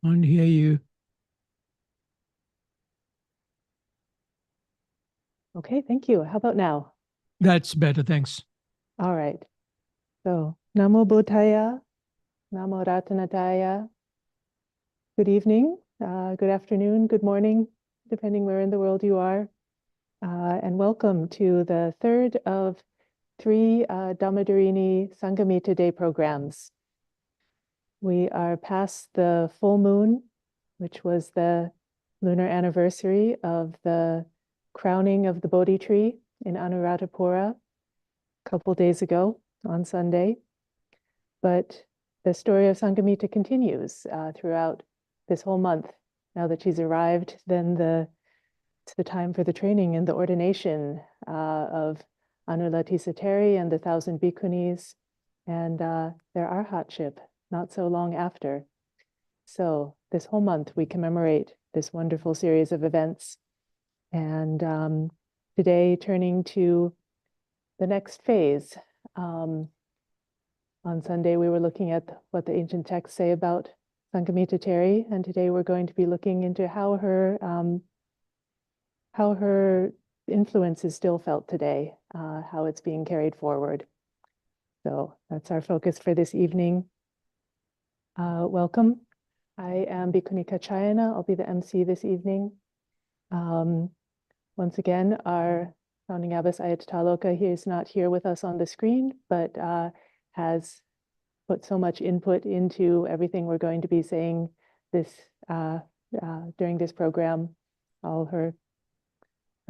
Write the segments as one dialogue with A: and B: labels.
A: Can't hear you.
B: Okay, thank you. How about now?
A: That's better, thanks.
B: All right. So, Namo Buddhaya, Namo Ratanataya. Good evening, good afternoon, good morning, depending where in the world you are. And welcome to the third of three Dhamma Sanghamitta Day programs. We are past the full moon, which was the lunar anniversary of the crowning of the Bodhi tree in Anuradhapura a couple days ago on Sunday. But the story of Sanghamitta continues throughout this whole month. Now that she's arrived, then it's the time for the training and the ordination of Anulatisa Theri and the 1,000 Bhikkhunis and their arhatship not so long after. So this whole month we commemorate this wonderful series of events. And today turning to the next phase. On Sunday, we were looking at what the ancient texts say about Sanghamitta Theri, and today we're going to be looking into how her influence is still felt today, how it's being carried forward. So that's our focus for this evening. Welcome. I am Bhikkhuni Kachayana. I'll be the MC this evening. Once again, our founding abbess Ayatollah he is not here with us on the screen, but has put so much input into everything we're going to be saying this during this program, all her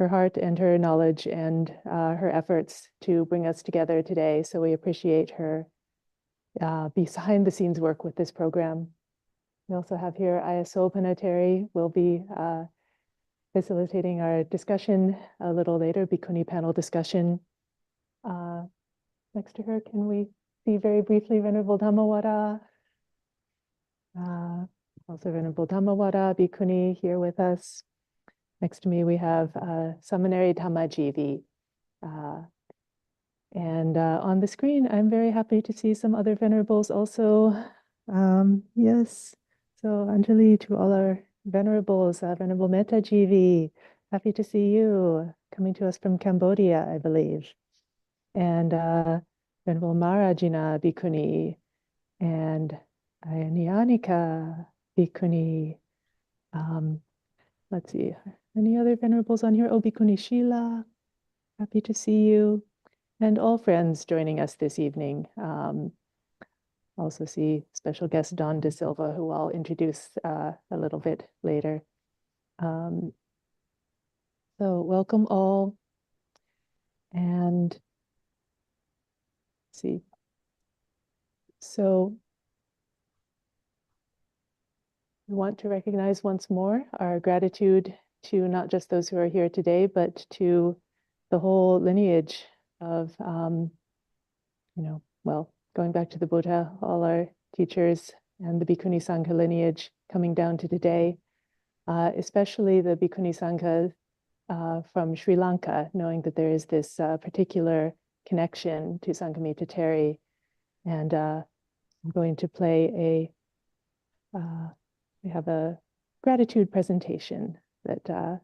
B: heart and her knowledge and her efforts to bring us together today. So we appreciate her behind the scenes work with this program. We also have here Ayasopana Theri will be facilitating our discussion a little later, Bhikkhuni panel discussion. Next to her, can we see very briefly Venerable Dhammawada? Also Venerable Dhammawada Bhikkhuni here with us. Next to me we have Seminary Dhammajivi. And on the screen, I'm very happy to see some other venerables also. Yes, so Anjali to all our venerables, Venerable Mettajivi, happy to see you, coming to us from Cambodia, I believe. And Venerable Marajina Bhikkhuni and Ayaniyanika Bhikkhuni. Let's see, any other venerables on here? Oh, Bhikkhuni Sheila, happy to see you. And all friends joining us this evening. Also see special guest Don De Silva, who I'll introduce a little bit later. So welcome all. And let's see. So we want to recognize once more our gratitude to not just those who are here today, but to the whole lineage of, going back to the Buddha, all our teachers and the Bhikkhuni Sangha lineage coming down to today, especially the Bhikkhuni Sangha from Sri Lanka, knowing that there is this particular connection to Sanghamitta Theri. And I'm going to play we have a gratitude presentation that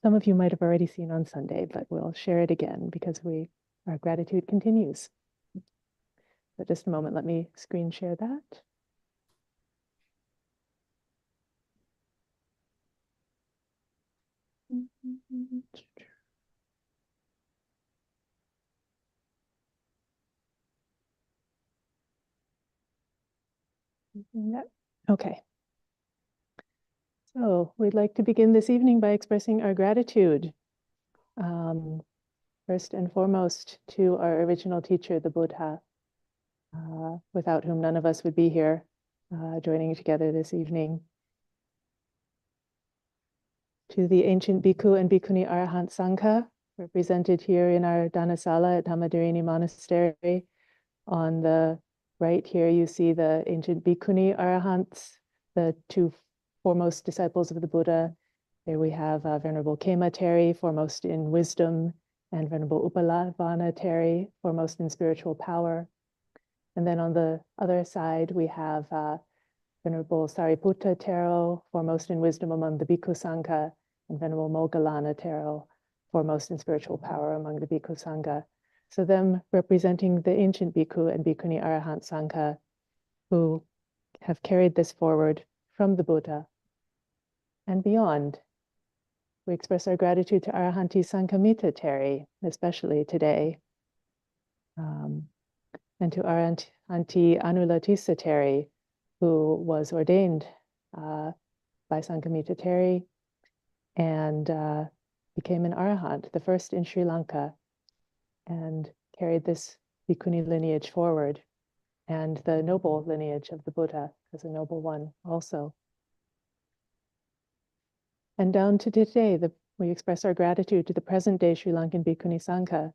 B: some of you might have already seen on Sunday, but we'll share it again because our gratitude continues. So just a moment, let me screen share that. Okay. So we'd like to begin this evening by expressing our gratitude. First and foremost to our original teacher, the Buddha, without whom none of us would be here joining together this evening. To the ancient Bhikkhu and Bhikkhuni Arahant Sangha, represented here in our Dhanasala at Dhamma Monastery. On the right here, you see the ancient Bhikkhuni Arahants, the two foremost disciples of the Buddha. There we have Venerable Khema Theri, foremost in wisdom, and Venerable Upalavana Theri, foremost in spiritual power. And then on the other side, we have Venerable Sariputta Thero, foremost in wisdom among the Bhikkhu Sangha, and Venerable Moggallana Thero, foremost in spiritual power among the Bhikkhu Sangha. So them representing the ancient Bhikkhu and Bhikkhuni Arahant Sangha who have carried this forward from the Buddha and beyond. We express our gratitude to Arahanti Sanghamitta Theri, especially today, and to Arahanti Anulatisa Theri, who was ordained by Sanghamitta Theri and became an Arahant, the first in Sri Lanka, and carried this Bhikkhuni lineage forward, and the noble lineage of the Buddha as a noble one also. And down to today, we express our gratitude to the present-day Sri Lankan Bhikkhuni Sangha,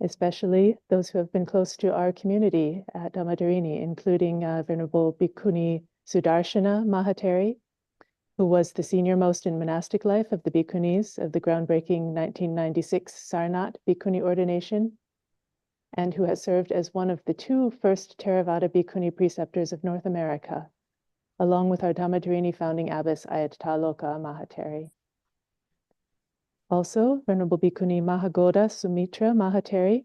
B: especially those who have been close to our community at Dhamma, including Venerable Bhikkhuni Sudarshana Mahatheri, who was the senior-most in monastic life of the Bhikkhunis of the groundbreaking 1996 Sarnath Bhikkhuni ordination, and who has served as one of the two first Theravada Bhikkhuni preceptors of North America, along with our Dhamma founding abbess Ayatthaloka Mahatheri. Also, Venerable Bhikkhuni Mahagoda Sumitra Mahatheri,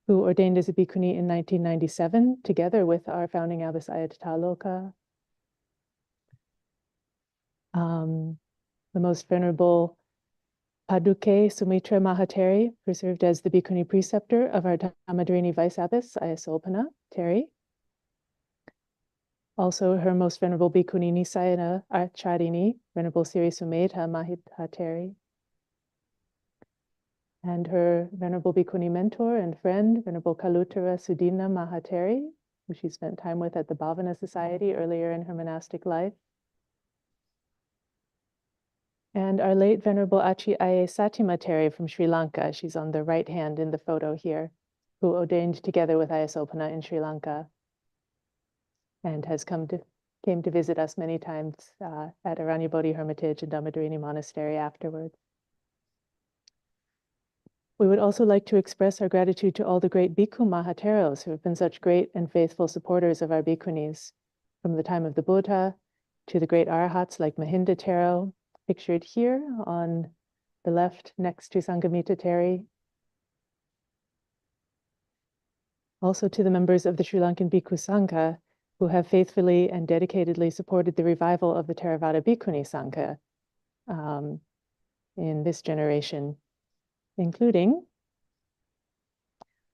B: who ordained as a Bhikkhuni in 1997, together with our founding abbess Ayatthaloka. The Most Venerable Paduke Sumitra Mahatheri, who served as the Bhikkhuni preceptor of our Dhamma vice abbess Ayasolpana Theri. Also, Her Most Venerable Bhikkhuni Nisayana Acharini, Venerable Siri Sumedha Mahatheri. And her Venerable Bhikkhuni mentor and friend, Venerable Kalutara Sudina Mahatheri, who she spent time with at the Bhavana Society earlier in her monastic life. And our late Venerable Achi Aye Satima Theri from Sri Lanka, she's on the right hand in the photo here, who ordained together with Ayasolpana in Sri Lanka and has came to visit us many times at Aranya Bodhi Hermitage and Dhammadrini Monastery afterwards. We would also like to express our gratitude to all the great Bhikkhu Mahatheros who have been such great and faithful supporters of our Bhikkhunis, from the time of the Buddha to the great Arahats like Mahinda Thero, pictured here on the left next to Sanghamitta Theri. Also to the members of the Sri Lankan Bhikkhu Sangha who have faithfully and dedicatedly supported the revival of the Theravada Bhikkhuni Sangha in this generation, including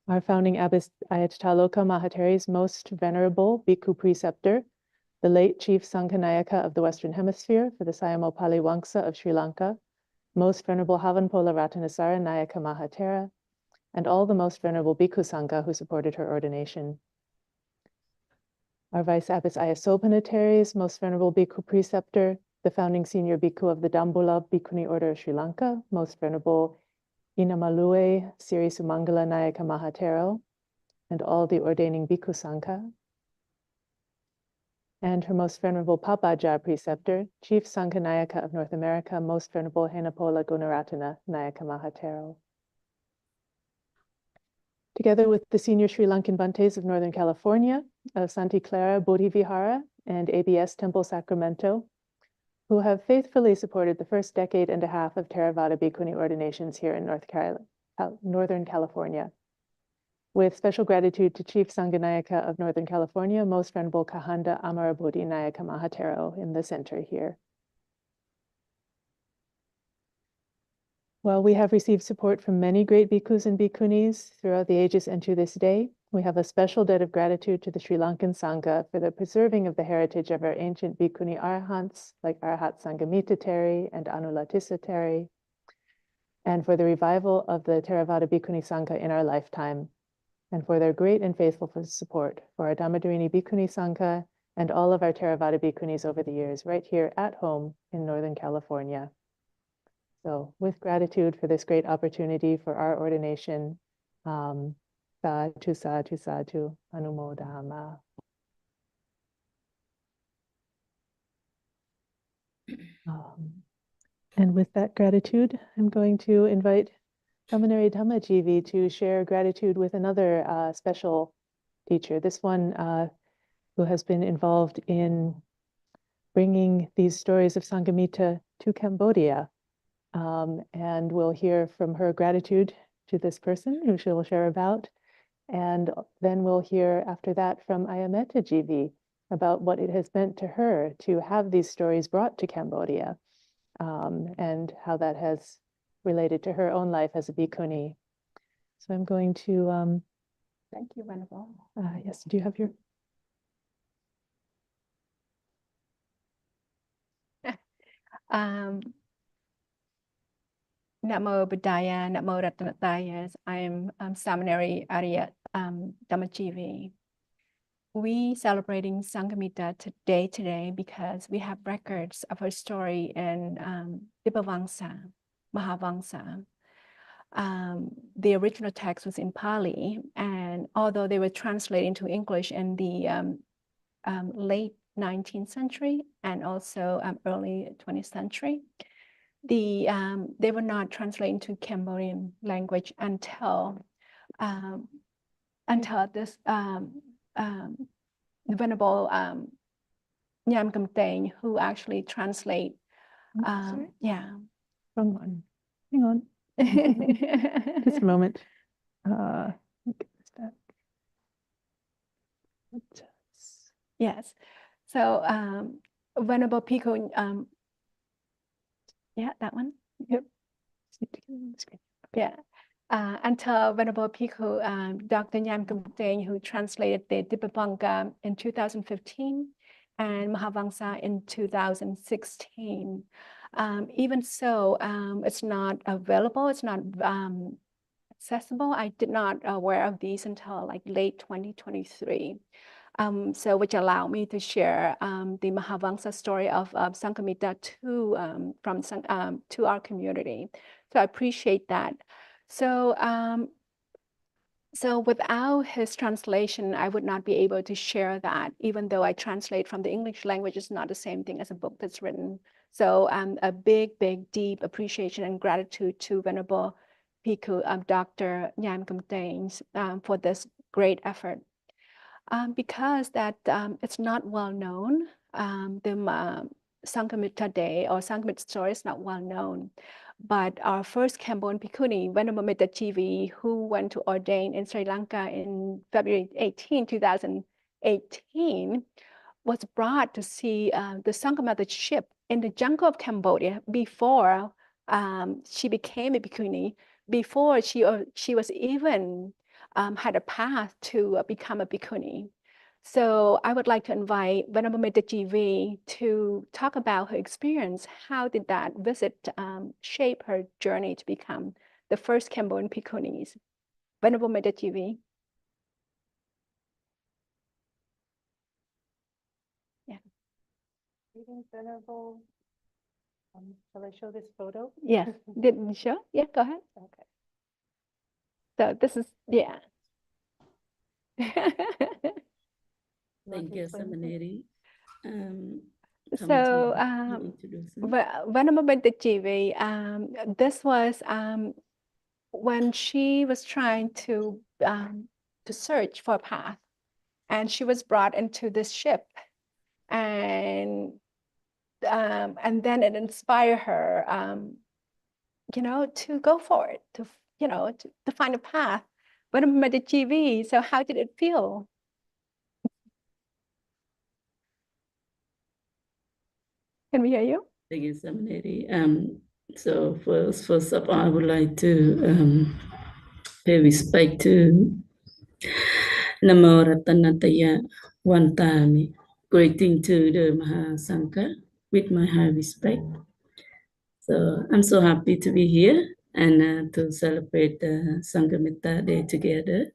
B: our founding abbess Ayatthaloka Mahatheri's most venerable Bhikkhu preceptor, the late Chief Sanghanayaka of the Western Hemisphere for the Sayamopali Wangsa of Sri Lanka, Most Venerable Havanpola Ratanasara Nayaka Mahathera, and all the Most Venerable Bhikkhu Sangha who supported her ordination. Our Vice Abbess Ayasolpana Theri's Most Venerable Bhikkhu preceptor, the founding senior Bhikkhu of the Dambulla Bhikkhuni Order of Sri Lanka, Most Venerable Inamalue Siri Sumangala Nayaka Mahathero, and all the ordaining Bhikkhu Sangha. And her Most Venerable Papaja preceptor, Chief Sanghanayaka of North America, Most Venerable Henapola Gunaratana Nayaka Mahathero. Together with the senior Sri Lankan Bhantes of Northern California, of Santa Clara Bodhi Vihara and ABS Temple Sacramento, who have faithfully supported the first decade and a half of Theravada Bhikkhuni ordinations here in Northern California. With special gratitude to Chief Sanghanayaka of Northern California, Most Venerable Kahanda Amarabodhi Nayaka Mahathero in the center here. While we have received support from many great bhikkhus and bhikkhunis throughout the ages and to this day, we have a special debt of gratitude to the Sri Lankan Sangha for the preserving of the heritage of our ancient bhikkhuni arahants like Arahat Sanghamitta Theri and Anulatisa Theri, and for the revival of the Theravada Bhikkhuni Sangha in our lifetime, and for their great and faithful support for our Dhammadrini Bhikkhuni Sangha and all of our Theravada Bhikkhunis over the years, right here at home in Northern California. So with gratitude for this great opportunity for our ordination, sadhu, sadhu, sadhu, anumodama. And with that gratitude, I'm going to invite Seminary Dhammajivi to share gratitude with another special teacher. This one who has been involved in bringing these stories of Sanghamitta to Cambodia. And we'll hear from her gratitude to this person who she will share about. And then we'll hear after that from Mettajivi about what it has meant to her to have these stories brought to Cambodia, and how that has related to her own life as a bhikkhuni. So I'm going to...
C: Thank you, Venerable.
B: Yes, do you have your...
C: Namo Buddhaya, Namo Ratnataya. I am Seminary Arya Dhammajivi. We celebrating Sanghamitta today because we have records of her story in Dipavamsa, Mahavamsa. The original text was in Pali, and although they were translated into English in the late 19th century and also early 20th century, they were not translated into Cambodian language until this the Venerable Nyam Kamteng, who actually translate. Yeah.
B: Wrong one. Hang on. Just a moment. Let me get this back.
C: Yes. So Venerable Bhikkhu, yeah, that one.
B: Yep. Just need to get it on the screen.
C: Yeah. Until Venerable Bhikkhu, Dr. Nyam Kamteng, who translated the Dipavamsa in 2015 and Mahavamsa in 2016. Even so, it's not available, it's not accessible. I did not aware of these until like late 2023. So which allowed me to share the Mahavamsa story of Sanghamitta to our community. So I appreciate that. So, so without his translation, I would not be able to share that, even though I translate from the English language is not the same thing as a book that's written. So a big, deep appreciation and gratitude to Venerable Bhikkhu, Dr. Nyam Kamteng, for this great effort. Because that it's not well known, the Sanghamitta Day or Sanghamitta story is not well known. But our first Cambodian Bhikkhuni, Venerable Mettajivi, who went to ordain in Sri Lanka in February 18, 2018, was brought to see the Sanghamitta ship in the jungle of Cambodia before she became a Bhikkhuni, before she was even had a path to become a Bhikkhuni. So I would like to invite Venerable Mettajivi to talk about her experience. How did that visit shape her journey to become the first Cambodian Bhikkhunis? Venerable Mettajivi. Yeah.
B: Venerable. Shall I show this photo?
C: Yeah. Didn't you show? Yeah, go ahead.
B: Okay.
C: So this is, yeah.
D: Thank you, Seminary.
C: So, Venerable Mettajivi, this was when she was trying to search for a path, and she was brought into this ship, and then it inspired her, you know, to go for it, to you know, to find a path. Venerable Mettajivi, so how did it feel? Can we hear you?
D: Thank you, Seminary. So first of all, I would like to pay respect to Namo Ratanataya Wantami. Greeting to the Mahasangha with my high respect. So I'm so happy to be here and to celebrate the Sanghamitta Day together,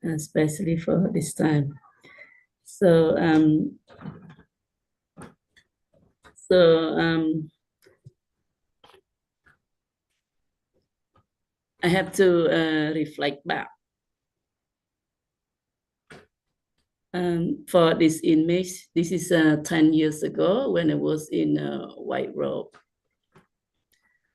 D: especially for this time. So I have to reflect back for this image. This is 10 years ago when I was in a white robe.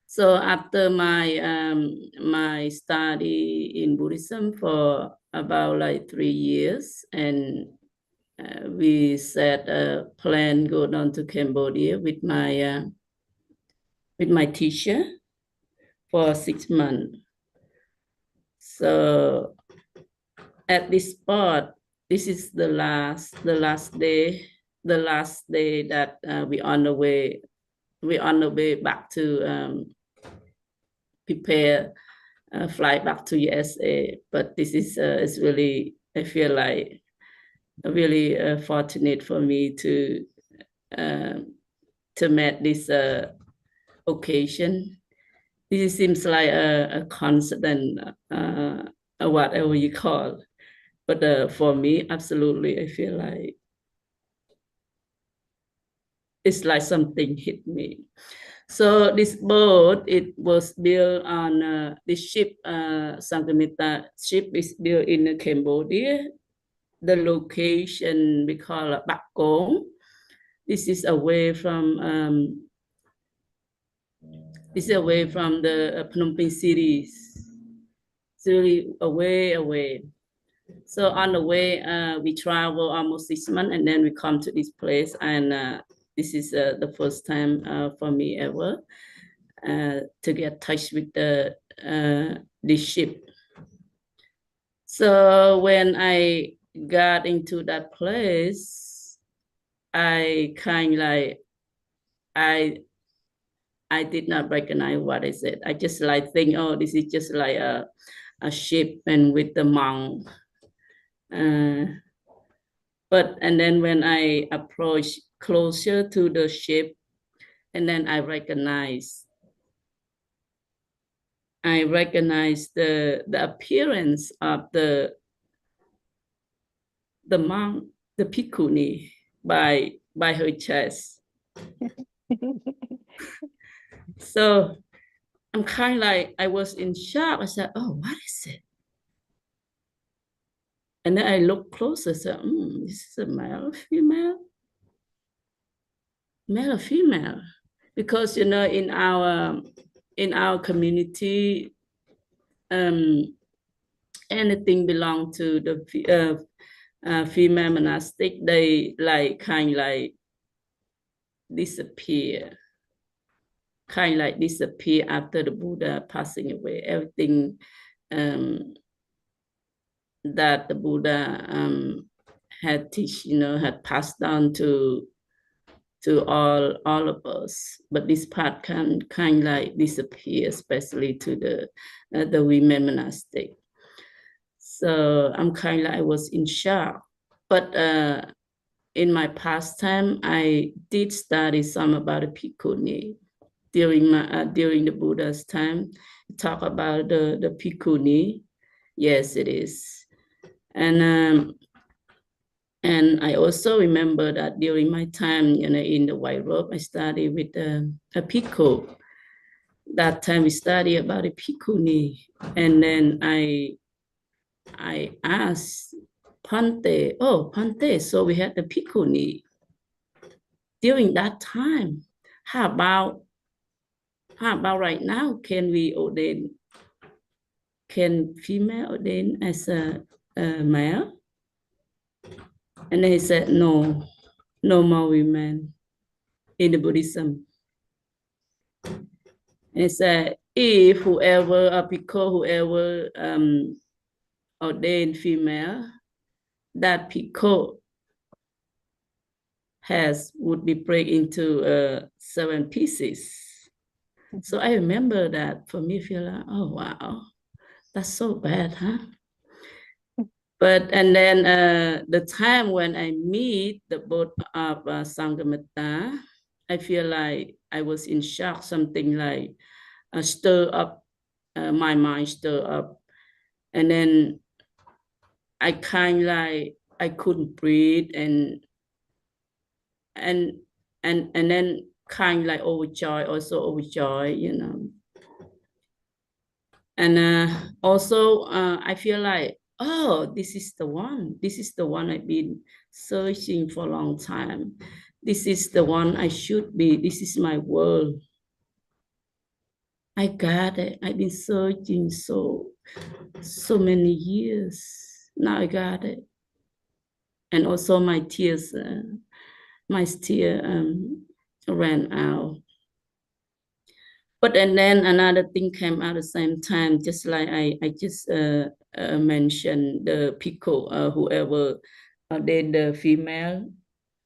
D: So after my study in Buddhism for about like 3 years, and we set a plan go down to Cambodia with my teacher for 6 months. So at this spot, this is the last day that we on the way back to prepare fly back to USA. But this is really, I feel like really fortunate for me to meet this occasion. This seems like a constant, whatever you call. But for me, absolutely, I feel like it's like something hit me. So this boat, it was built on this ship, Sanghamitta ship is built in Cambodia. The location we call Bạc Cốn. This is away from the Phnom Penh cities. It's really away. So on the way, we travel almost 6 months, and then we come to this place, and this is the first time for me ever to get touched with this ship. So when I got into that place, I kind of like, I did not recognize what is it. I just like think, oh, this is just like a ship and with the monk. But and then when I approached closer to the ship, and then I recognized the appearance of the monk, the Bhikkhuni, by her chest. So I'm kind of like, I was in shock. I said, oh, what is it? And then I looked closer, said, this is a male or female? Male or female? Because, you know, in our community, anything belong to the female monastic, they like kind of like disappear after the Buddha passing away. Everything that the Buddha had teach, you know, had passed down to all of us, but this part can kind of like disappear, especially to the women monastic. So I'm kind of like, I was in shock. But in my pastime, I did study some about the Bhikkhuni during the Buddha's time. Talk about the Bhikkhuni. Yes, it is. And I also remember that during my time, you know, in the white robe, I studied with a Bhikkhu. That time we studied about the Bhikkhuni, and then I asked Pante, oh, Pante, so we had the Bhikkhuni during that time. How about right now? Can we ordain? Can female ordain as a male? And then he said, no more women in the Buddhism. And he said, if whoever, a Bhikkhu, whoever ordained female, that Bhikkhu would be break into 7 pieces. So I remember that. For me, feel like, oh wow, that's so bad, huh? But and then the time when I meet the boat of Sanghamitta, I feel like I was in shock. Something like stir up my mind, stir up, and then I kind of like, I couldn't breathe, and then kind of like overjoyed, you know. And also I feel like, oh, this is the one I've been searching for a long time. This is the one I should be. This is my world. I got it. I've been searching so many years. Now I got it. and also my tears, ran out. But and then another thing came out at the same time, just like I just mentioned the pickle, whoever did the female,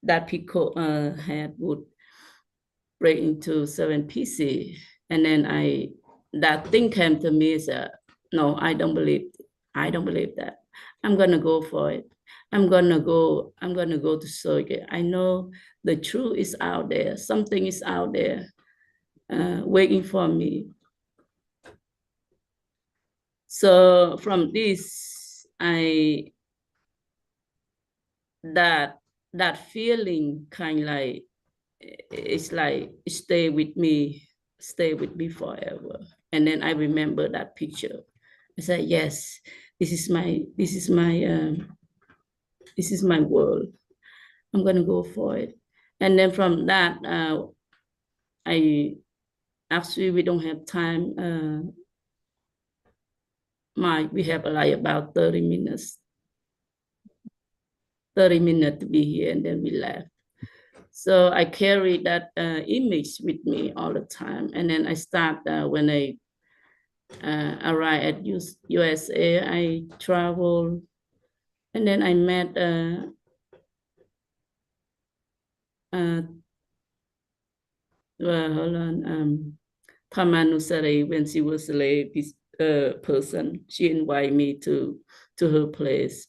D: that pickle head would break into 7 pieces. And then that thing came to me is no, I don't believe that. I'm gonna go for it. I'm gonna go to surgery. I know the truth is out there. Something is out there waiting for me. So from this, that feeling kind of like, it's like stay with me forever. And then I remember that picture. I said, yes, this is my world. I'm gonna go for it. And then from that, actually we don't have time. We have like about 30 minutes to be here, and then we left. So I carry that image with me all the time. And then I start when I arrived at USA, I traveled, and then I met Theri when she was a lay person. She invited me to her place.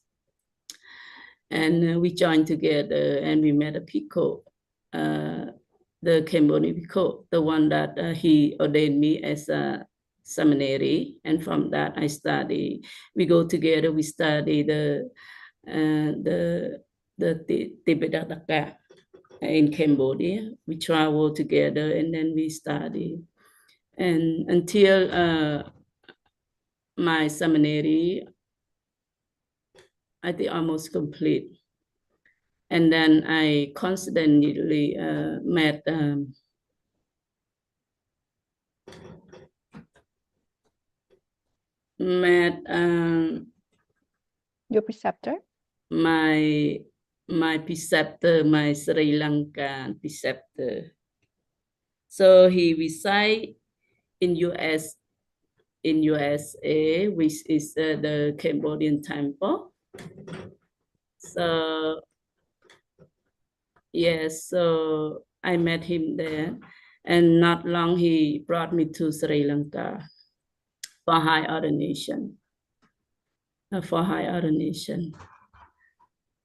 D: And we joined together and we met a Pico, the Cambodian Bhikkhuni, the one that he ordained me as a seminary. And from that we go together, we study the Tibetan in Cambodia. We travel together and then we study. And until my seminary, I think almost complete. And then I constantly met
C: Your preceptor?
D: My preceptor, my Sri Lankan preceptor. So he resides in USA, which is the Cambodian temple. So yes, so I met him there, and not long he brought me to Sri Lanka for high ordination.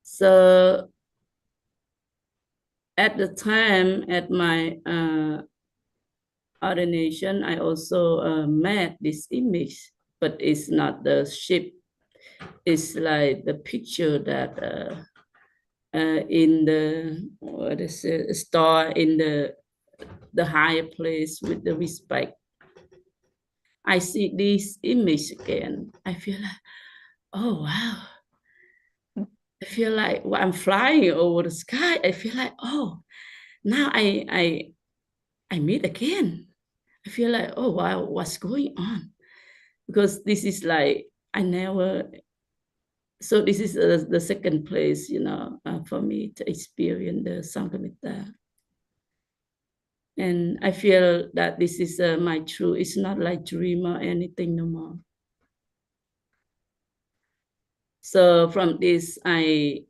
D: So at the time, at my ordination, I also met this image, but it's not the ship. It's like the picture that in the store in the higher place with the respect. I see this image again. I feel like, oh wow. I feel like I'm flying over the sky. I feel like, oh, now I meet again. I feel like, oh wow, what's going on? Because this is like, so this is the second place, for me to experience the Sanghamitta. And I feel that this is my truth. It's not like dream or anything no more. So from this, I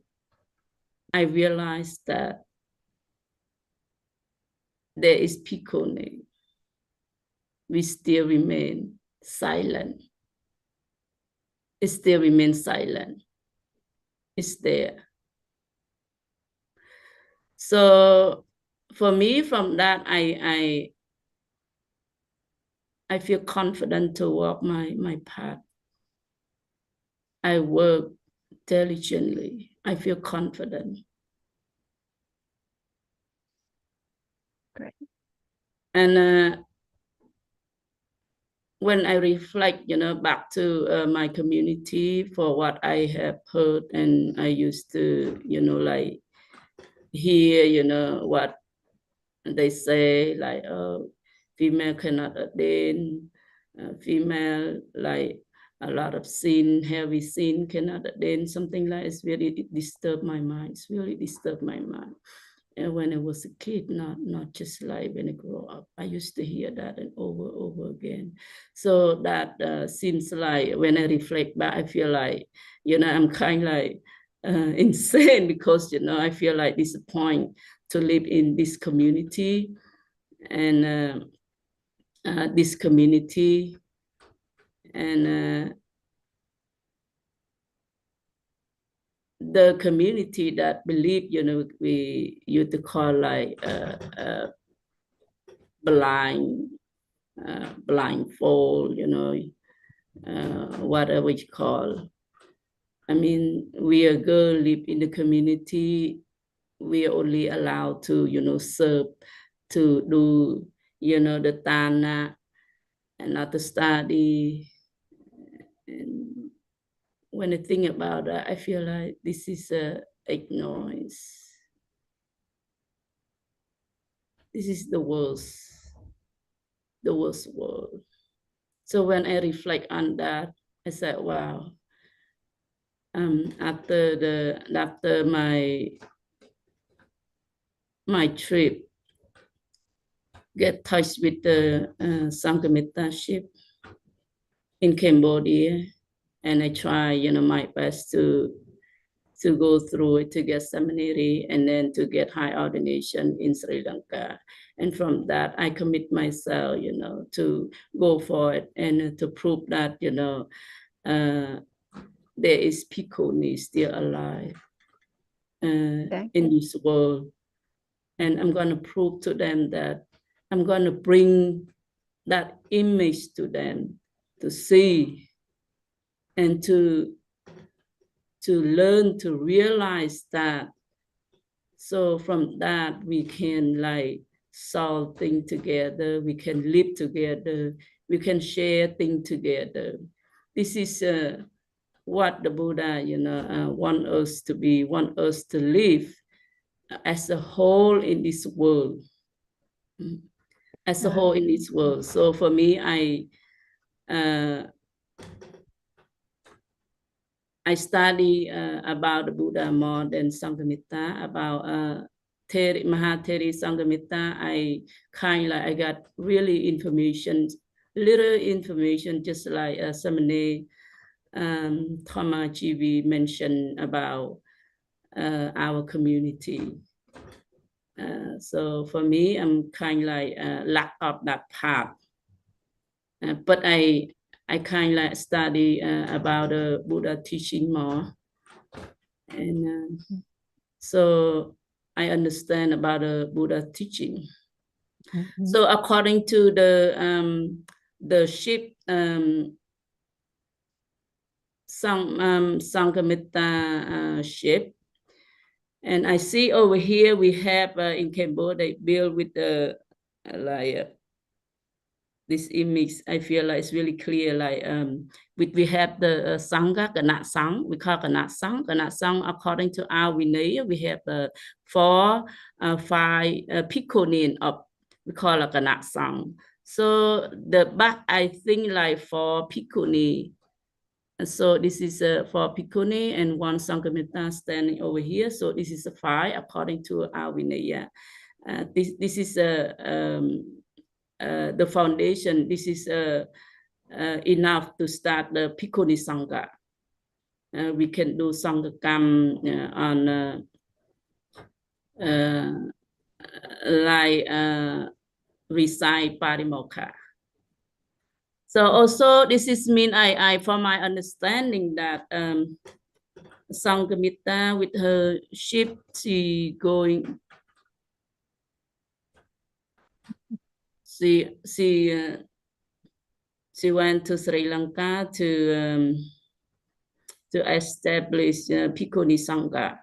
D: realized that there is Bhikkhuni. We still remain silent. It still remains silent. It's there. So for me, from that, I feel confident to walk my path. I work diligently. I feel confident.
C: Great.
D: And when I reflect, back to my community for what I have heard, and I used to, like hear, what they say, like, oh, female cannot ordain, female, like, a lot of sin, heavy sin, cannot then something like it's really it disturbed my mind. It's really disturbed my mind. And when I was a kid, not just like when I grew up, I used to hear that and over again. So that seems like when I reflect back, I feel like, I'm kind of like insane because, I feel like disappointed to live in this community and this community and the community that believe, we used to call like blindfold, whatever you call. I mean, we are girl live in the community. We are only allowed to, serve, to do, the Tana and not to study. And when I think about that, I feel like this is ignorance. This is the worst world. So when I reflect on that, I said, wow. After my trip, get touched with the Sanghamitta ship in Cambodia, and I try, my best to go through it, to get seminary, and then to get high ordination in Sri Lanka. And from that, I commit myself, to go for it and to prove that, there is Bhikkhuni still alive in this world. And I'm going to prove to them that I'm going to bring that image to them to see and to learn, to realize that. So from that, we can like solve things together. We can live together. We can share things together. This is what the Buddha, want us to be, want us to live as a whole in this world. As a whole in this world. So for me, I study about the Buddha more than Sanghamitta, about Mettajivi Sanghamitta. I got really little information, just like Samane Dhamma mentioned about our community. So for me, I'm kind of like lack of that part. But I kind of like study about the Buddha teaching more. And so I understand about the Buddha teaching. Mm-hmm. So according to the ship, Sanghamitta ship, and I see over here we have in Cambodia built with the this image. I feel like it's really clear. Like we have the Sangha, Kanat Sang. We call Kanat Sang. Kanat Sang, according to our Vinaya, we have 4, 5 Bhikkhuni and up. We call it Kanat Sang. So the back, I think like 4 Bhikkhuni. So this is 4 Bhikkhuni and 1 Sanghamitta standing over here. So this is 5 according to our Vinaya. This is the foundation. This is enough to start the Bhikkhuni Sangha. We can do Sanghakam on recite Parimokha. So also this is mean I from my understanding that Sanghamitta with her ship, she went to Sri Lanka to establish Bhikkhuni Sangha.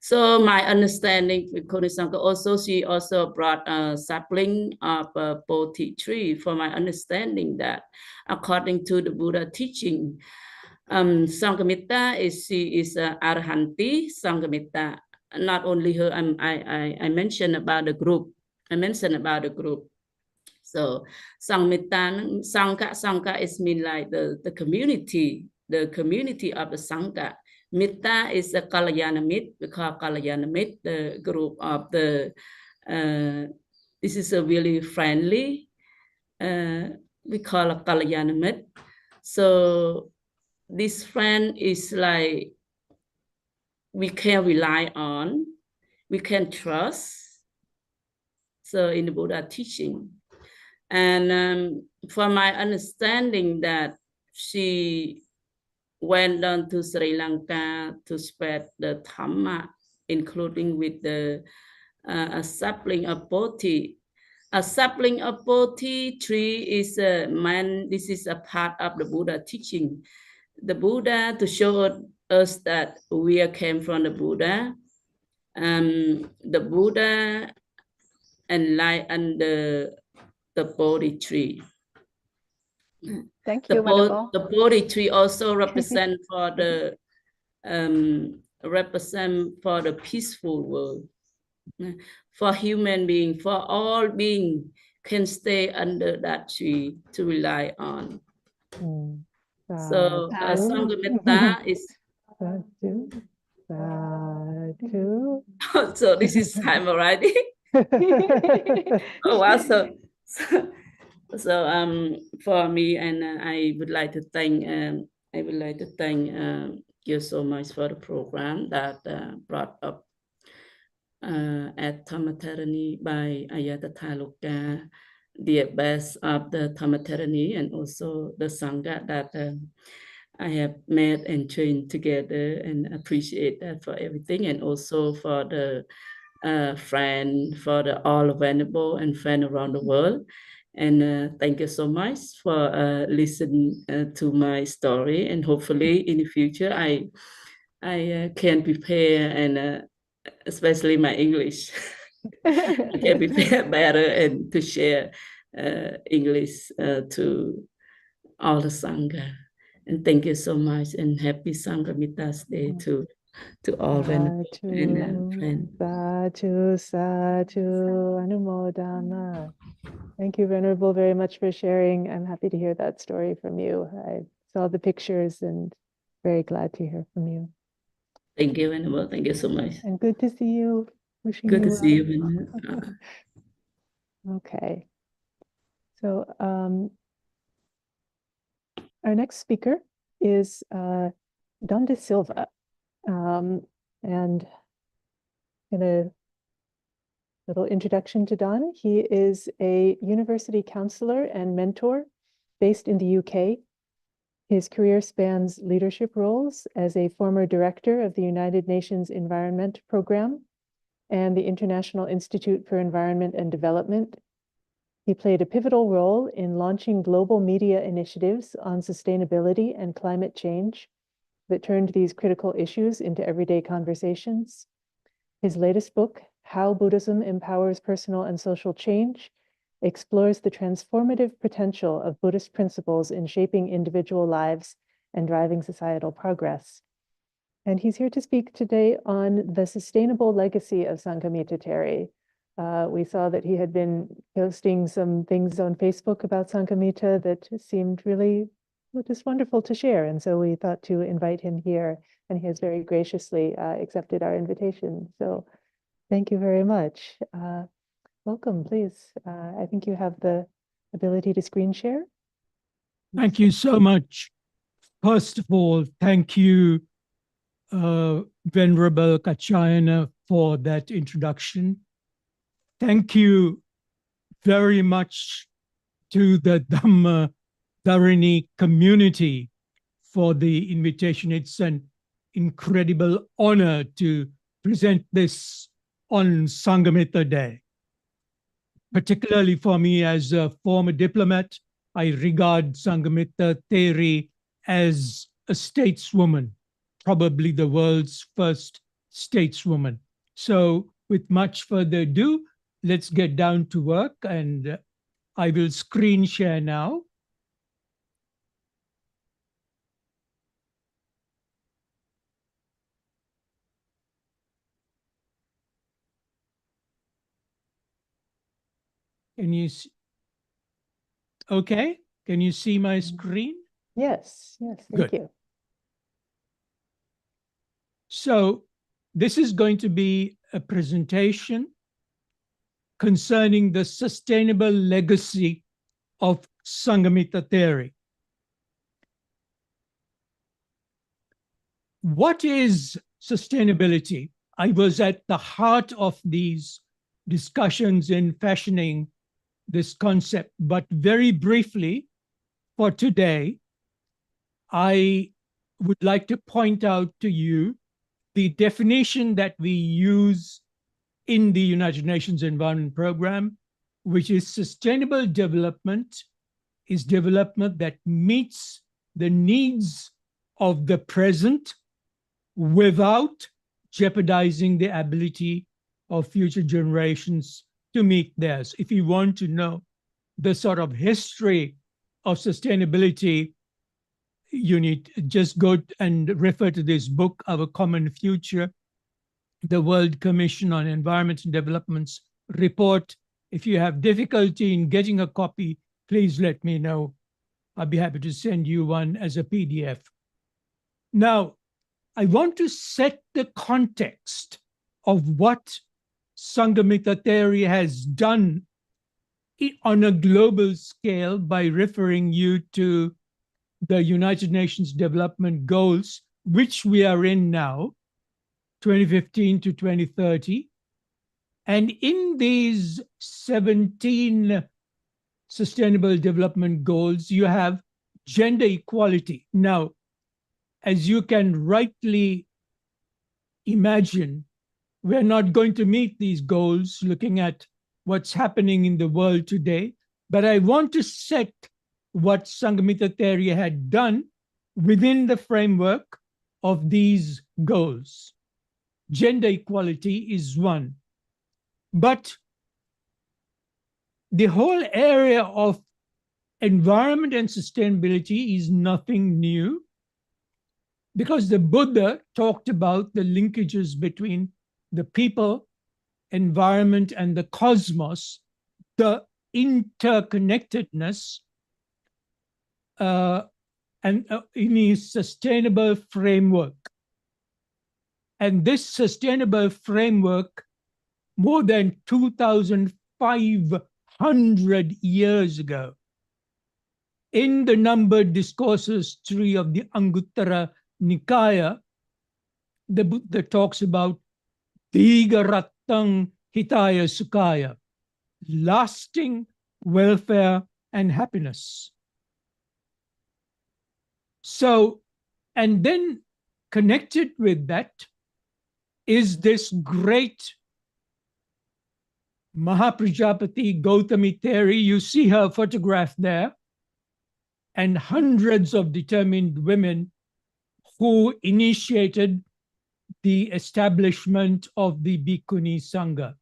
D: So my understanding Bhikkhuni Sangha also, she also brought a sapling of a Bodhi tree. For my understanding that according to the Buddha teaching, Sanghamitta she is Arhanti Sanghamitta. Not only her, I mentioned about the group. So Sanghamitta Sangha is mean like the community of the Sangha. Mitta is a Kalyana Mit, we call Kalyana Mit, the group of the, this is a really friendly, we call a Kalyana Mit. So this friend is like, we can rely on, we can trust. So in the Buddha teaching. And from my understanding that she went down to Sri Lanka to spread the Dhamma, including with the a sapling of Bodhi. A sapling of Bodhi tree is a man, this is a part of the Buddha teaching. The Buddha, to show us that we came from the Buddha, the Buddha enlightened the Bodhi tree.
C: Thank you, Venerable.
D: The Bodhi tree also represent for the peaceful world. For human being, for all being can stay under that tree to rely on. So Sanghamitta is so this is time already. Oh wow, so for me, and I would like to thank you so much for the program that brought up at Dhamma Theri by Ayatollah Thaloka, the best of the Dhamma Theri, and also the Sangha that I have met and trained together, and appreciate that for everything, and also for the friend, for the all venerable and friend around the world. And thank you so much for listening to my story, and hopefully in the future I can prepare, and especially my English, I can prepare better and to share English to all the Sangha. And thank you so much, and happy Sanghamitta's Day to all venerable and friends.
B: Sadhu, sadhu, anumodana. Thank you, Venerable, very much for sharing. I'm happy to hear that story from you. I saw the pictures and very glad to hear from you.
D: Thank you, Venerable. Thank you so much.
B: And good to see you. Wishing
D: Good
B: you
D: to see you, Venerable.
B: Okay. So our next speaker is Don de Silva. And in a little introduction to Don, he is a university counselor and mentor based in the UK. His career spans leadership roles as a former director of the United Nations Environment Program and the International Institute for Environment and Development. He played a pivotal role in launching global media initiatives on sustainability and climate change that turned these critical issues into everyday conversations. His latest book, How Buddhism Empowers Personal and Social Change, explores the transformative potential of Buddhist principles in shaping individual lives and driving societal progress. And he's here to speak today on the sustainable legacy of Sanghamitta Theri. We saw that he had been posting some things on Facebook about Sanghamitta that seemed really just wonderful to share. And so we thought to invite him here, and he has very graciously accepted our invitation. So thank you very much. Welcome, please. I think you have the ability to screen share.
A: Thank you so much. First of all, thank you, Venerable Kachayana, for that introduction. Thank you very much to the Dhamma Dharani community for the invitation. It's an incredible honor to present this on Sanghamitta Day. Particularly for me as a former diplomat, I regard Sanghamitta Theri as a stateswoman, probably the world's first stateswoman. So with much further ado, let's get down to work, and I will screen share now. Can you see? Okay, can you see my screen?
B: Yes, yes,
A: Good.
B: thank you.
A: So this is going to be a presentation concerning the sustainable legacy of Sanghamitta Theri. What is sustainability? I was at the heart of these discussions in fashioning this concept, but very briefly for today, I would like to point out to you the definition that we use in the United Nations Environment Programme, which is sustainable development is development that meets the needs of the present without jeopardizing the ability of future generations to meet theirs. If you want to know the sort of history of sustainability, you need just go and refer to this book, Our Common Future, the World Commission on Environment and Development's report. If you have difficulty in getting a copy, please let me know. I'll be happy to send you one as a PDF. Now, I want to set the context of what Sanghamitta Theri has done on a global scale by referring you to the United Nations Development Goals, which we are in now, 2015 to 2030. And in these 17 Sustainable Development Goals, you have gender equality. Now, as you can rightly imagine, we're not going to meet these goals looking at what's happening in the world today, but I want to set what Sanghamitta Theri had done within the framework of these goals. Gender equality is one. But the whole area of environment and sustainability is nothing new, because the Buddha talked about the linkages between the people, environment, and the cosmos, the interconnectedness, and in his sustainable framework. And this sustainable framework, more than 2,500 years ago, in the numbered discourses 3 of the Anguttara Nikaya, the Buddha talks about Digarattang Hitaya Sukhaya, lasting welfare and happiness. So, and then connected with that is this great Mahaprajapati Gautami Theri. You see her photograph there, and hundreds of determined women who initiated the establishment of the Bhikkhuni Sangha.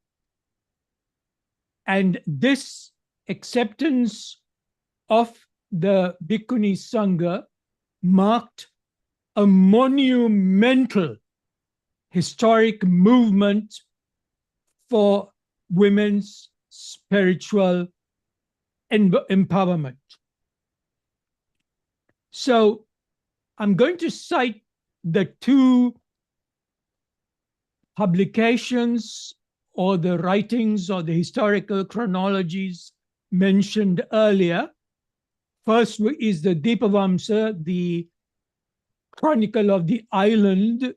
A: And this acceptance of the Bhikkhuni Sangha marked a monumental historic movement for women's spiritual empowerment. So I'm going to cite the 2 publications or the writings or the historical chronologies mentioned earlier. First is the Dipavamsa, the Chronicle of the Island,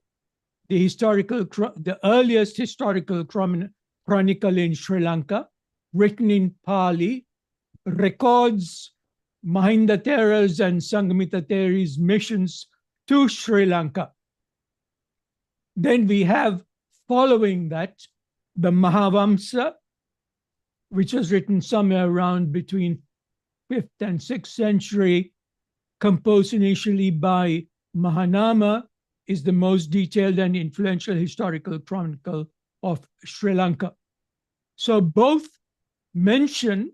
A: the earliest historical chronicle in Sri Lanka, written in Pali, records Mahinda Thera's and Sanghamitta Theri's missions to Sri Lanka. Then we have, following that, the Mahavamsa, which was written somewhere around between 5th and 6th century, composed initially by Mahanama, is the most detailed and influential historical chronicle of Sri Lanka. So both mention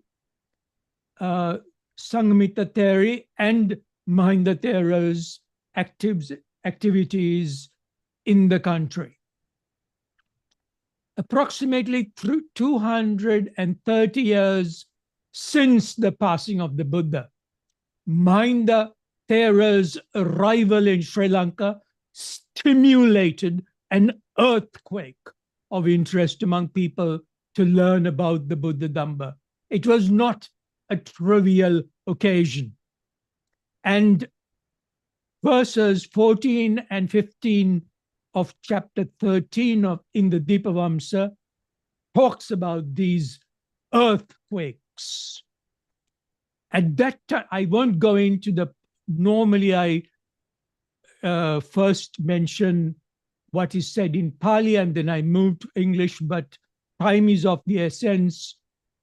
A: Sanghamitta Theri and Mahinda Thera's activities in the country. Approximately 230 years since the passing of the Buddha. Mindfulness Theri's arrival in Sri Lanka stimulated an earthquake of interest among people to learn about the Buddha Dhamma. It was not a trivial occasion. And verses 14 and 15 of chapter 13 in the Dipavamsa talks about these earthquakes. At that time, I won't go into normally I first mention what is said in Pali and then I move to English, but time is of the essence.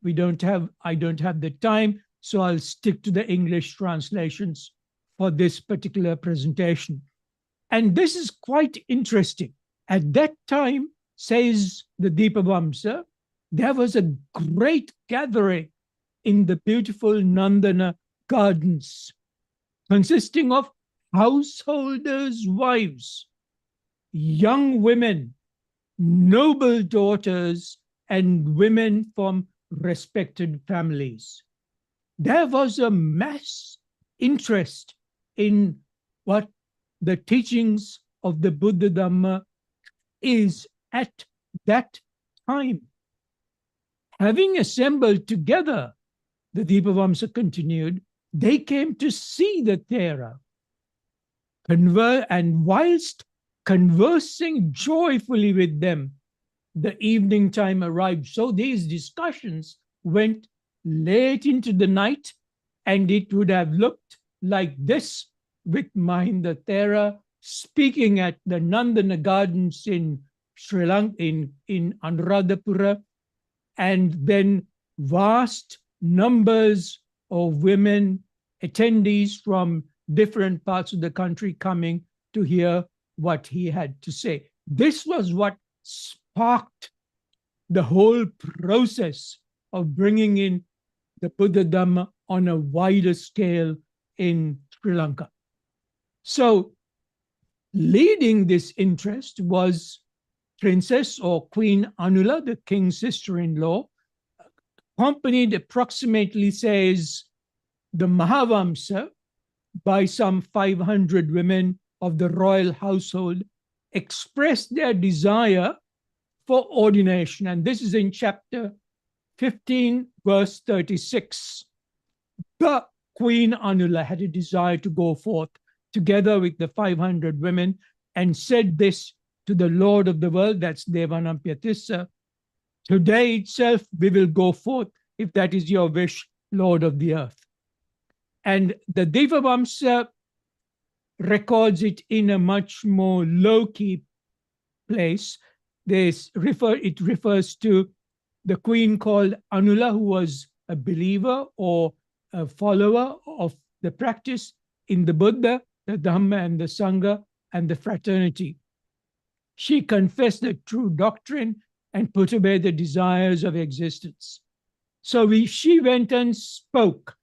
A: I don't have the time, so I'll stick to the English translations for this particular presentation. And this is quite interesting. At that time, says the Dipavamsa, there was a great gathering in the beautiful Nandana gardens, consisting of householders' wives, young women, noble daughters, and women from respected families. There was a mass interest in what the teachings of the Buddha Dhamma is at that time. Having assembled together, the Dipavamsa continued, they came to see the Thera. And whilst conversing joyfully with them, the evening time arrived. So these discussions went late into the night, and it would have looked like this with Mahinda Thera speaking at the Nandana Gardens in Sri Lanka, in Anuradhapura, and then vast numbers of women attendees from different parts of the country coming to hear what he had to say. This was what sparked the whole process of bringing in the Buddha Dhamma on a wider scale in Sri Lanka. So leading this interest was Princess or Queen Anula, the king's sister-in-law, accompanied approximately, says the Mahavamsa, by some 500 women of the royal household, expressed their desire for ordination. And this is in chapter 15, verse 36. The Queen Anula had a desire to go forth together with the 500 women and said this to the Lord of the world, that's Devanampiyatissa, today itself we will go forth, if that is your wish, Lord of the earth. And the Dipavamsa records it in a much more low-key place. It refers to the queen called Anula, who was a believer or a follower of the practice in the Buddha, the Dhamma, and the Sangha, and the fraternity. She confessed the true doctrine and put away the desires of existence. So she went and spoke.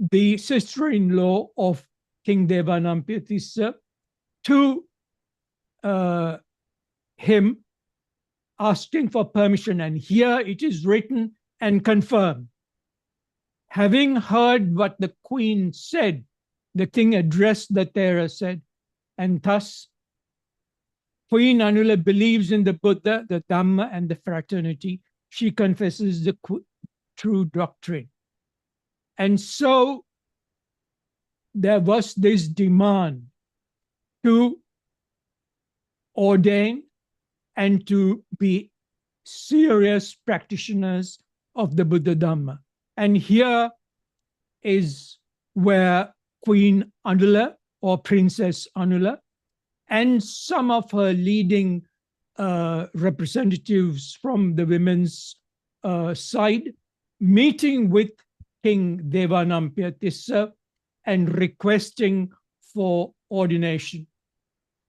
A: The sister-in-law of King Devanampiyatissa to him, asking for permission. And here it is written and confirmed. Having heard what the queen said, the king addressed the Thera, said, and thus Queen Anula believes in the Buddha, the Dhamma, and the fraternity. She confesses the true doctrine. And so there was this demand to ordain and to be serious practitioners of the Buddha Dhamma. And here is where Queen Anula or Princess Anula and some of her leading representatives from the women's side meeting with King Devanampiyatissa and requesting for ordination.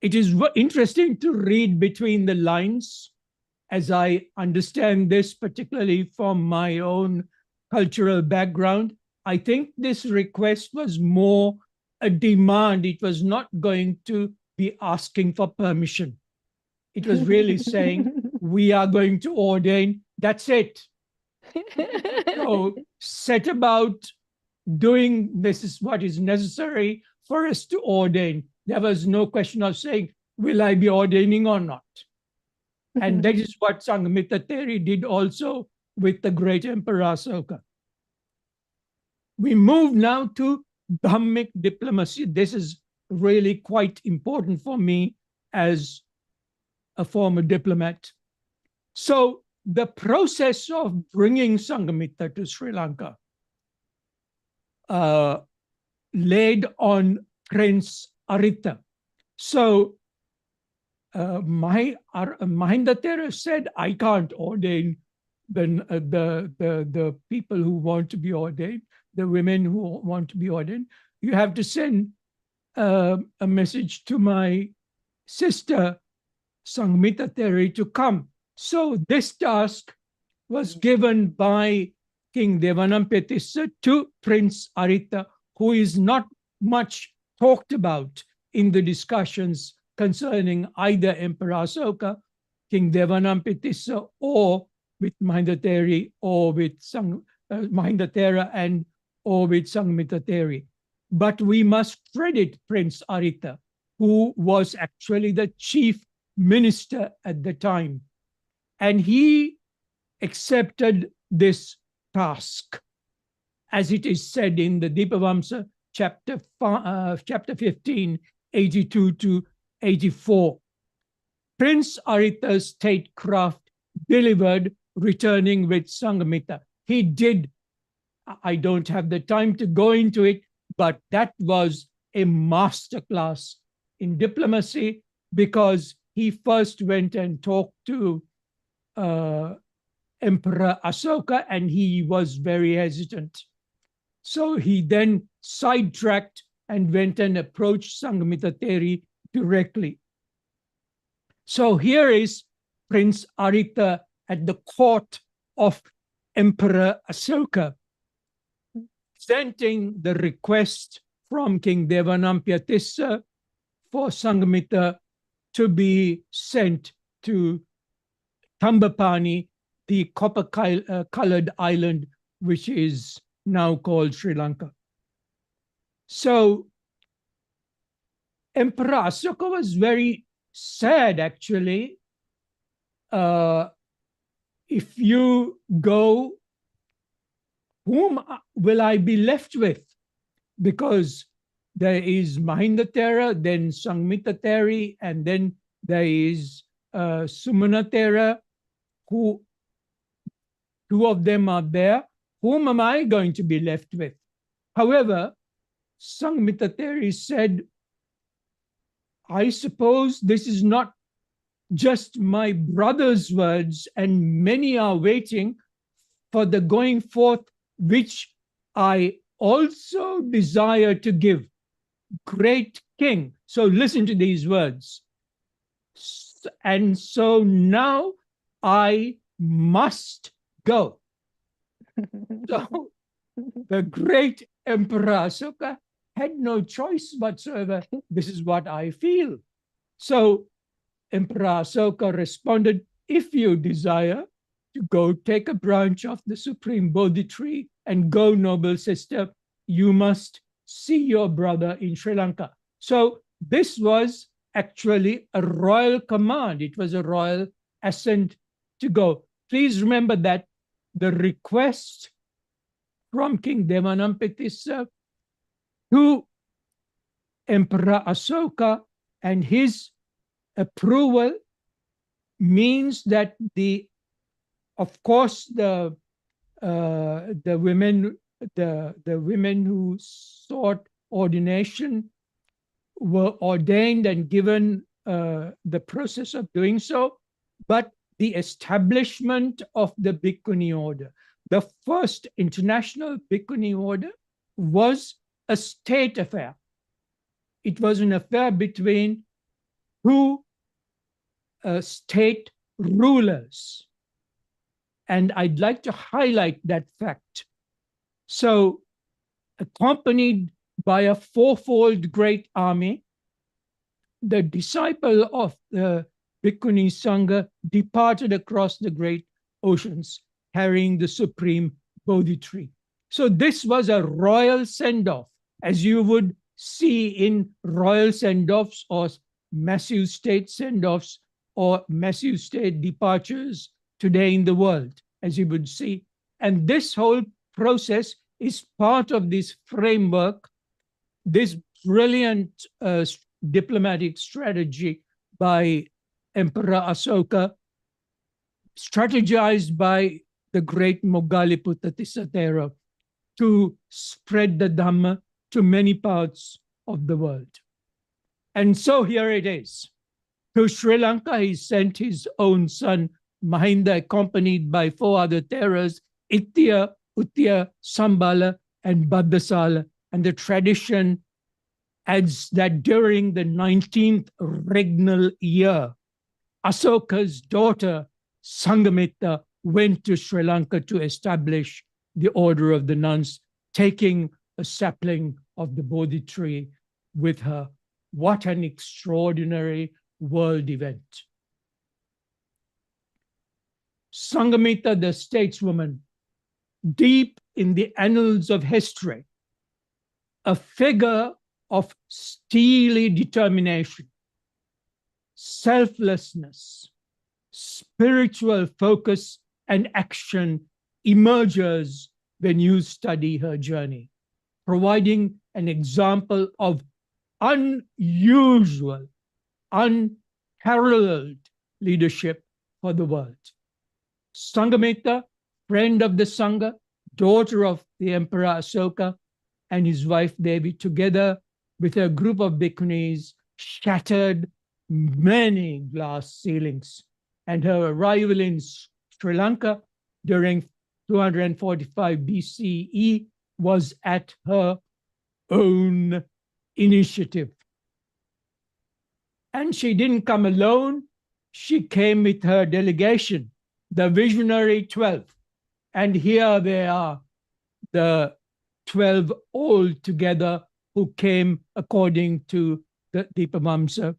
A: It is interesting to read between the lines, as I understand this, particularly from my own cultural background. I think this request was more a demand. It was not going to be asking for permission. It was really saying, we are going to ordain, that's it. So set about doing this is what is necessary for us to ordain. There was no question of saying, will I be ordaining or not? And that is what Sanghamitta Theri did also with the great Emperor Asoka. We move now to Dhammic diplomacy. This is really quite important for me as a former diplomat. So the process of bringing Sanghamitta to Sri Lanka laid on Prince Arita. So Mahinda Thera said, I can't ordain the people who want to be ordained, the women who want to be ordained. You have to send a message to my sister, Sanghamitta Theri, to come. So this task was given by King Devanampiyatissa to Prince Arita, who is not much talked about in the discussions concerning either Emperor Asoka, King Devanampiyatissa, or with Mahinda Theri, or with Mahinda Thera, and or with Sanghamitta Theri. But we must credit Prince Arita, who was actually the chief minister at the time. And he accepted this task, as it is said in the Dipavamsa, chapter 15, 82 to 84. Prince Arita's statecraft delivered, returning with Sanghamitta. He did, I don't have the time to go into it, but that was a masterclass in diplomacy, because he first went and talked to Emperor Asoka, and he was very hesitant. So he then sidetracked and went and approached Sanghamitta Theri directly. So here is Prince Arita at the court of Emperor Asoka, presenting the request from King Devanampiyatissa for Sanghamitta to be sent to Tambapani, the copper-colored island, which is now called Sri Lanka. So Emperor Asoka was very sad, actually. If you go, whom will I be left with? Because there is Mahinda Thera, then Sanghamitta Theri, and then there is Sumana Thera, who two of them are there. Whom am I going to be left with? However, Sanghamitta Theri said, I suppose this is not just my brother's words, and many are waiting for the going forth, which I also desire to give. Great King. So listen to these words. And so now I must go. So the great Emperor Asoka had no choice whatsoever. This is what I feel. So Emperor Asoka responded, if you desire to go take a branch of the Supreme Bodhi tree and go, noble sister, you must see your brother in Sri Lanka. So this was actually a royal command. It was a royal assent to go. Please remember that the request from King Devanampiyatissa to Emperor Asoka and his approval means that of course the women who sought ordination were ordained and given the process of doing so, but the establishment of the Bhikkhuni order, the first international Bhikkhuni order, was a state affair. It was an affair between two state rulers. And I'd like to highlight that fact. So, accompanied by a fourfold great army, the disciple of the Bhikkhuni Sangha departed across the great oceans. carrying the supreme Bodhi tree. So this was a royal send-off, as you would see in royal send-offs or massive state send-offs or massive state departures today in the world, as you would see. And this whole process is part of this framework, this brilliant diplomatic strategy by Emperor Asoka, strategized by the great Moggaliputta Tissatero to spread the Dhamma to many parts of the world. And so here it is. To Sri Lanka, he sent his own son, Mahinda, accompanied by 4 other Theras, Ittiya, Uttiya, Sambala, and Bhaddasala. And the tradition adds that during the 19th regnal year, Asoka's daughter, Sanghamitta, went to Sri Lanka to establish the order of the nuns, taking a sapling of the Bodhi tree with her. What an extraordinary world event. Sanghamitta, the stateswoman, deep in the annals of history, a figure of steely determination, selflessness, spiritual focus and action emerges when you study her journey, providing an example of unusual, unparalleled leadership for the world. Sanghamitta, friend of the Sangha, daughter of the Emperor Asoka and his wife Devi, together with a group of bhikkhunis, shattered many glass ceilings. And her arrival in Sri Lanka during 245 BCE was at her own initiative. And she didn't come alone. She came with her delegation, the visionary 12. And here they are, the 12 all together who came according to the Dipamamsa.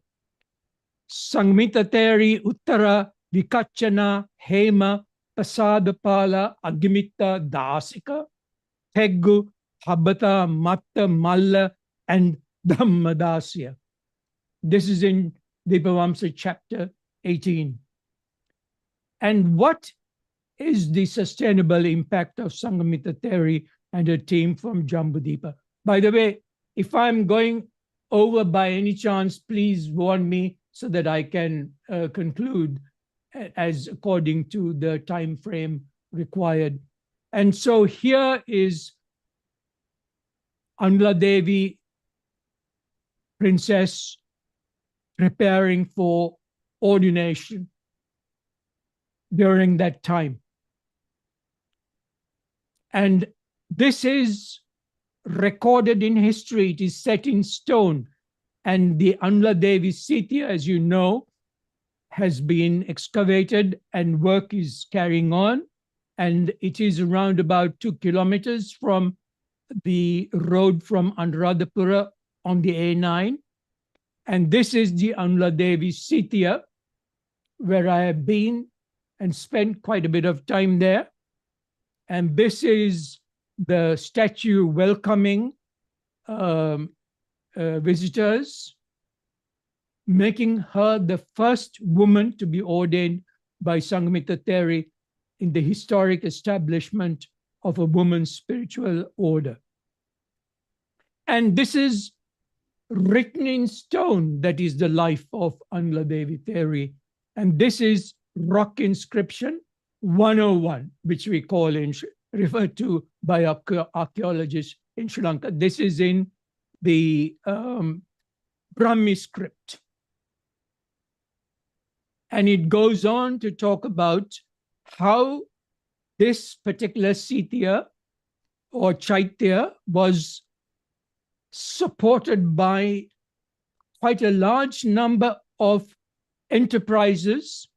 A: Sanghamitta Theri, Uttara, Vikachana, Hema, Pasadapala, Agimitta, Dasika, Teggu, Habata, Matta, Malla, and Dhammadasya. This is in Dipavamsa chapter 18. And what is the sustainable impact of Sanghamitta Theri and her team from Jambudipa? By the way, if I'm going over by any chance, please warn me so that I can conclude as according to the time frame required. And so here is Anla Devi, princess, preparing for ordination during that time. And this is recorded in history. It is set in stone. And the Anla Devi Sitya, as you know, has been excavated and work is carrying on. And it is around about 2 kilometers from the road from Anuradhapura on the A9. And this is the Anla Devi Sitya, where I have been and spent quite a bit of time there. And this is the statue welcoming visitors, making her the first woman to be ordained by Sanghamitta Theri in the historic establishment of a woman's spiritual order. And this is written in stone, that is the life of Anla Devi Theri. And this is rock inscription 101, which we call referred to by archaeologists in Sri Lanka. This is in the Brahmi script. And it goes on to talk about how this particular Sitya or Chaitya was supported by quite a large number of enterprises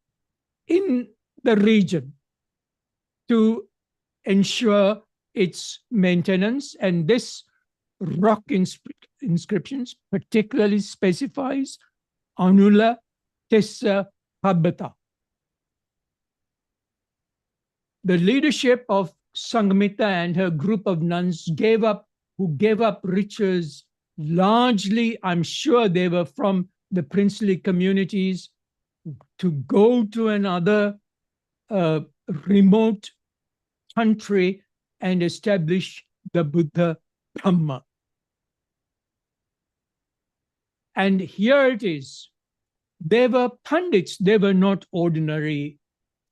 A: in the region to ensure its maintenance. And this rock inscriptions particularly specifies Anula Tissa Habata. The leadership of Sanghamitta and her group of nuns gave up riches. Largely, I'm sure they were from the princely communities, to go to another remote country and establish the Buddha Dhamma. And here it is. They were pandits. They were not ordinary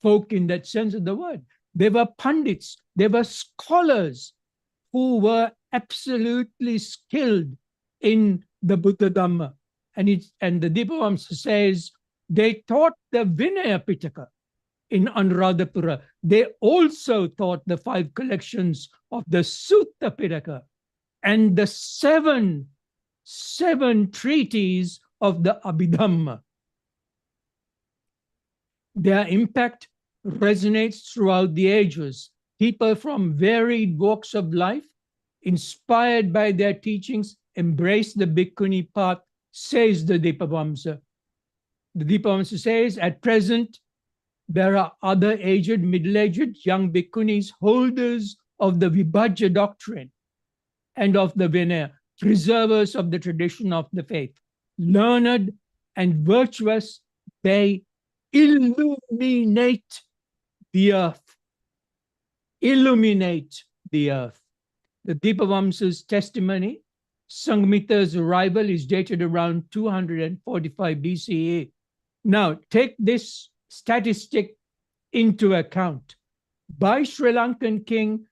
A: folk in that sense of the word. They were pandits. They were scholars who were absolutely skilled in the Buddha Dhamma. And the Dipavamsa says they taught the Vinaya Pitaka in Anuradhapura. They also taught the 5 collections of the Sutta Pitaka and the seven treaties of the Abhidhamma. Their impact resonates throughout the ages. People from varied walks of life, inspired by their teachings, embrace the Bhikkhuni path, says the Dipavamsa. The Dipavamsa says, at present, there are other aged, middle-aged young Bhikkhunis, holders of the Vibhajya doctrine and of the Vinaya, preservers of the tradition of the faith. Learned and virtuous, they illuminate the earth. Illuminate the earth. The Dipavamsa's testimony, Sanghamitta's arrival, is dated around 245 BCE. Now, take this statistic into account. By Sri Lankan King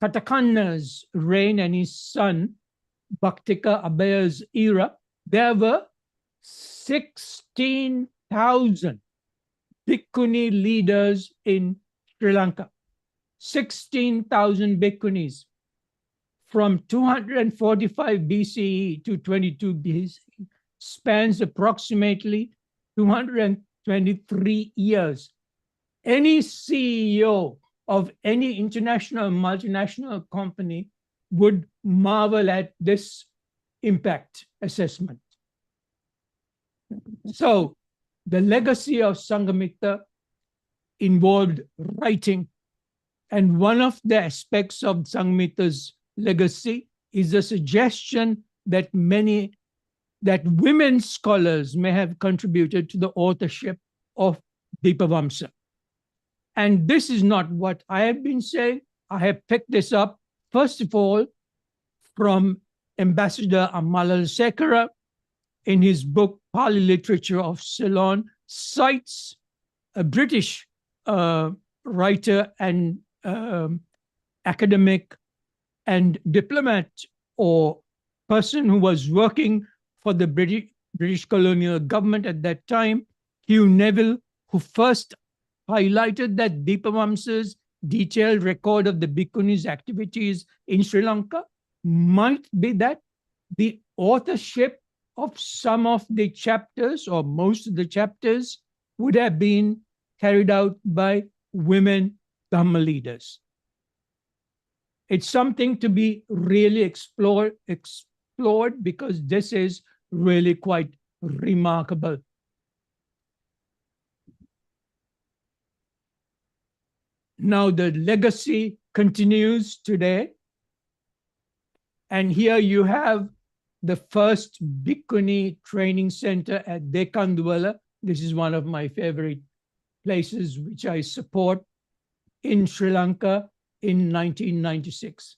A: Katakanna's reign and his son Bhaktika Abhaya's era, there were 16,000 Bhikkhuni leaders in Sri Lanka. 16,000 Bhikkhunis from 245 BCE to 22 BCE spans approximately 223 years. Any CEO of any international multinational company would marvel at this impact assessment. So the legacy of Sanghamitta involved writing, and one of the aspects of Sanghamitta's legacy is the suggestion that women scholars may have contributed to the authorship of Dipavamsa. And this is not what I have been saying. I have picked this up, first of all, from Ambassador Amalal Sekara in his book, Pali Literature of Ceylon, cites a British writer and academic and diplomat, or person who was working for the British colonial government at that time, Hugh Neville, who first highlighted that Dipavamsa's detailed record of the Bhikkhunis' activities in Sri Lanka might be that the authorship of some of the chapters or most of the chapters would have been carried out by women Dhamma leaders. It's something to be really explored because this is really quite remarkable. Now the legacy continues today. And here you have the first Bhikkhuni training center at Dekandwala. This is one of my favorite places which I support in Sri Lanka in 1996.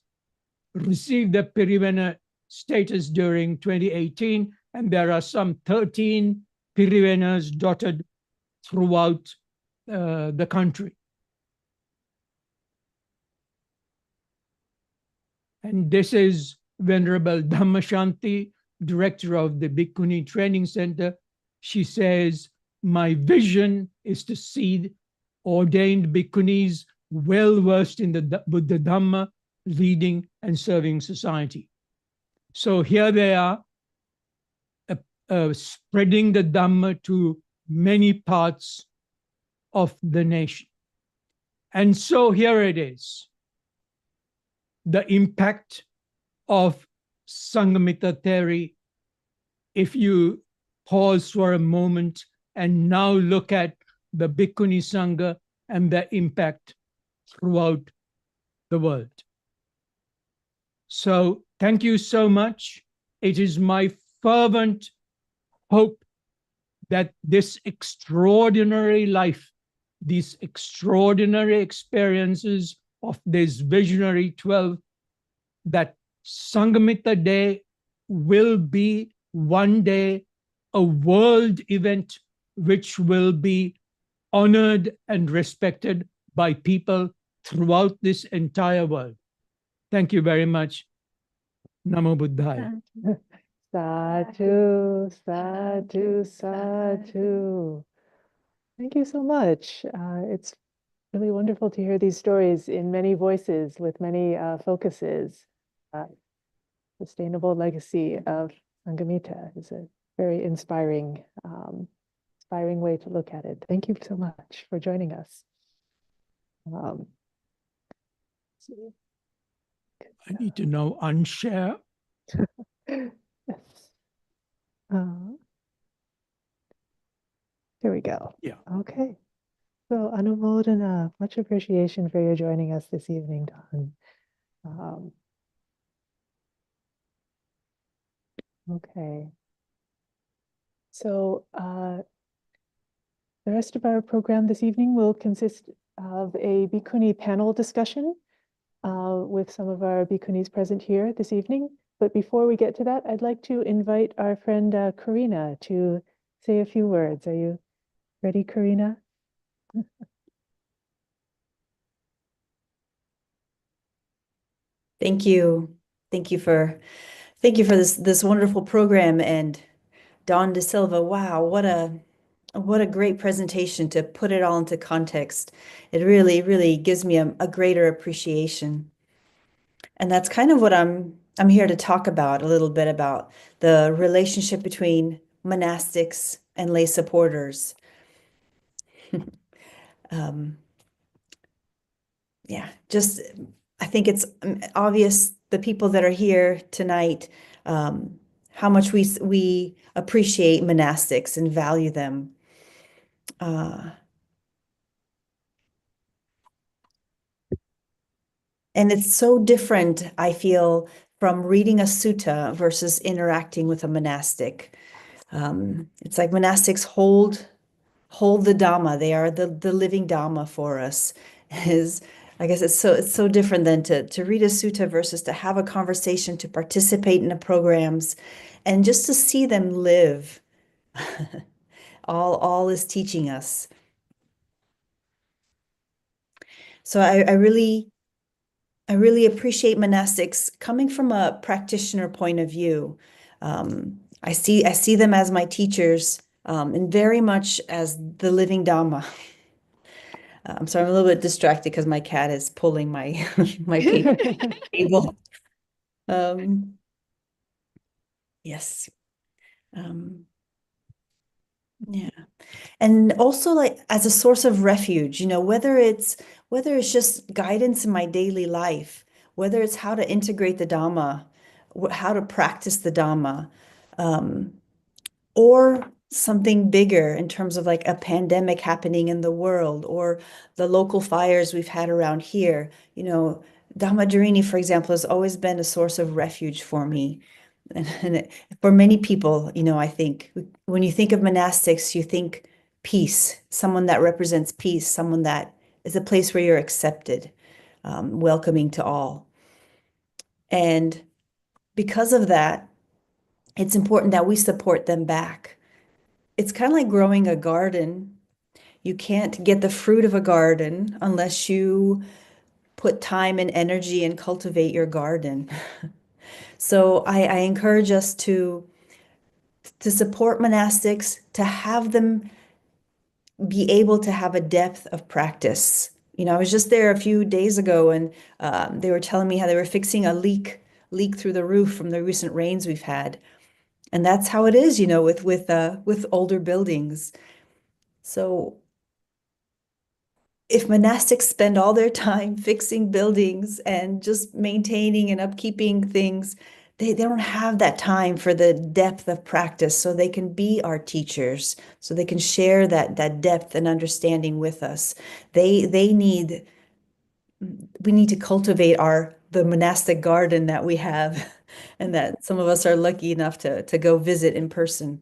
A: Received the Pirivena status during 2018, and there are some 13 Pirivenas dotted throughout the country. And this is Venerable Dhammashanti, director of the Bhikkhuni Training Center. She says, my vision is to see ordained Bhikkhunis well-versed in the Buddha Dhamma, leading and serving society. So here they are, spreading the Dhamma to many parts of the nation. And so here it is. The impact of Sanghamitta Theri, if you pause for a moment and now look at the Bhikkhuni Sangha and the impact. throughout the world. So thank you so much. It is my fervent hope that this extraordinary life, these extraordinary experiences of this visionary 12, that Sanghamitta Day will be one day a world event which will be honored and respected by people throughout this entire world. Thank you very much. Namo Buddhaya.
B: Sadhu, sadhu, sadhu. Thank you so much. It's really wonderful to hear these stories in many voices with many focuses. Sustainable legacy of Sanghamitta is a very inspiring way to look at it. Thank you so much for joining us.
A: I need to know unshare.
B: Yes. Here we go.
A: Yeah.
B: Okay. So Anumodana, much appreciation for your joining us this evening, Don. Okay. So the rest of our program this evening will consist of a Bhikkhuni panel discussion with some of our Bhikkhunis present here this evening. But before we get to that, I'd like to invite our friend Karina to say a few words. Are you ready, Karina?
E: Thank you. Thank you for this wonderful program. And Don De Silva, wow, what a great presentation to put it all into context. It really, really gives me a greater appreciation. And that's kind of what I'm here to talk about a little bit about the relationship between monastics and lay supporters. Yeah, just I think it's obvious, the people that are here tonight, how much we appreciate monastics and value them. And it's so different, I feel, from reading a sutta versus interacting with a monastic. It's like monastics hold the Dhamma. They are the living Dhamma for us. I guess it's so different than to read a sutta versus to have a conversation, to participate in the programs, and just to see them live. All is teaching us. So I really appreciate monastics coming from a practitioner point of view. I see them as my teachers, and very much as the living Dhamma. I'm sorry, I'm a little bit distracted because my cat is pulling my my paper table. Yes. Yeah. And also, like, as a source of refuge, whether it's just guidance in my daily life, whether it's how to integrate the Dhamma, how to practice the Dhamma, or something bigger in terms of like a pandemic happening in the world, or the local fires we've had around here. Dhammadharini, for example, has always been a source of refuge for me. And for many people, I think when you think of monastics, you think peace, someone that represents peace, someone that is a place where you're accepted, welcoming to all. And because of that, it's important that we support them back. It's kind of like growing a garden. You can't get the fruit of a garden unless you put time and energy and cultivate your garden. So I encourage us to support monastics, to have them be able to have a depth of practice. I was just there a few days ago, and they were telling me how they were fixing a leak through the roof from the recent rains we've had. And that's how it is, with older buildings. So if monastics spend all their time fixing buildings and just maintaining and upkeeping things, they don't have that time for the depth of practice, so they can be our teachers, so they can share that depth and understanding with us. They need we need to cultivate the monastic garden that we have, and that some of us are lucky enough to go visit in person.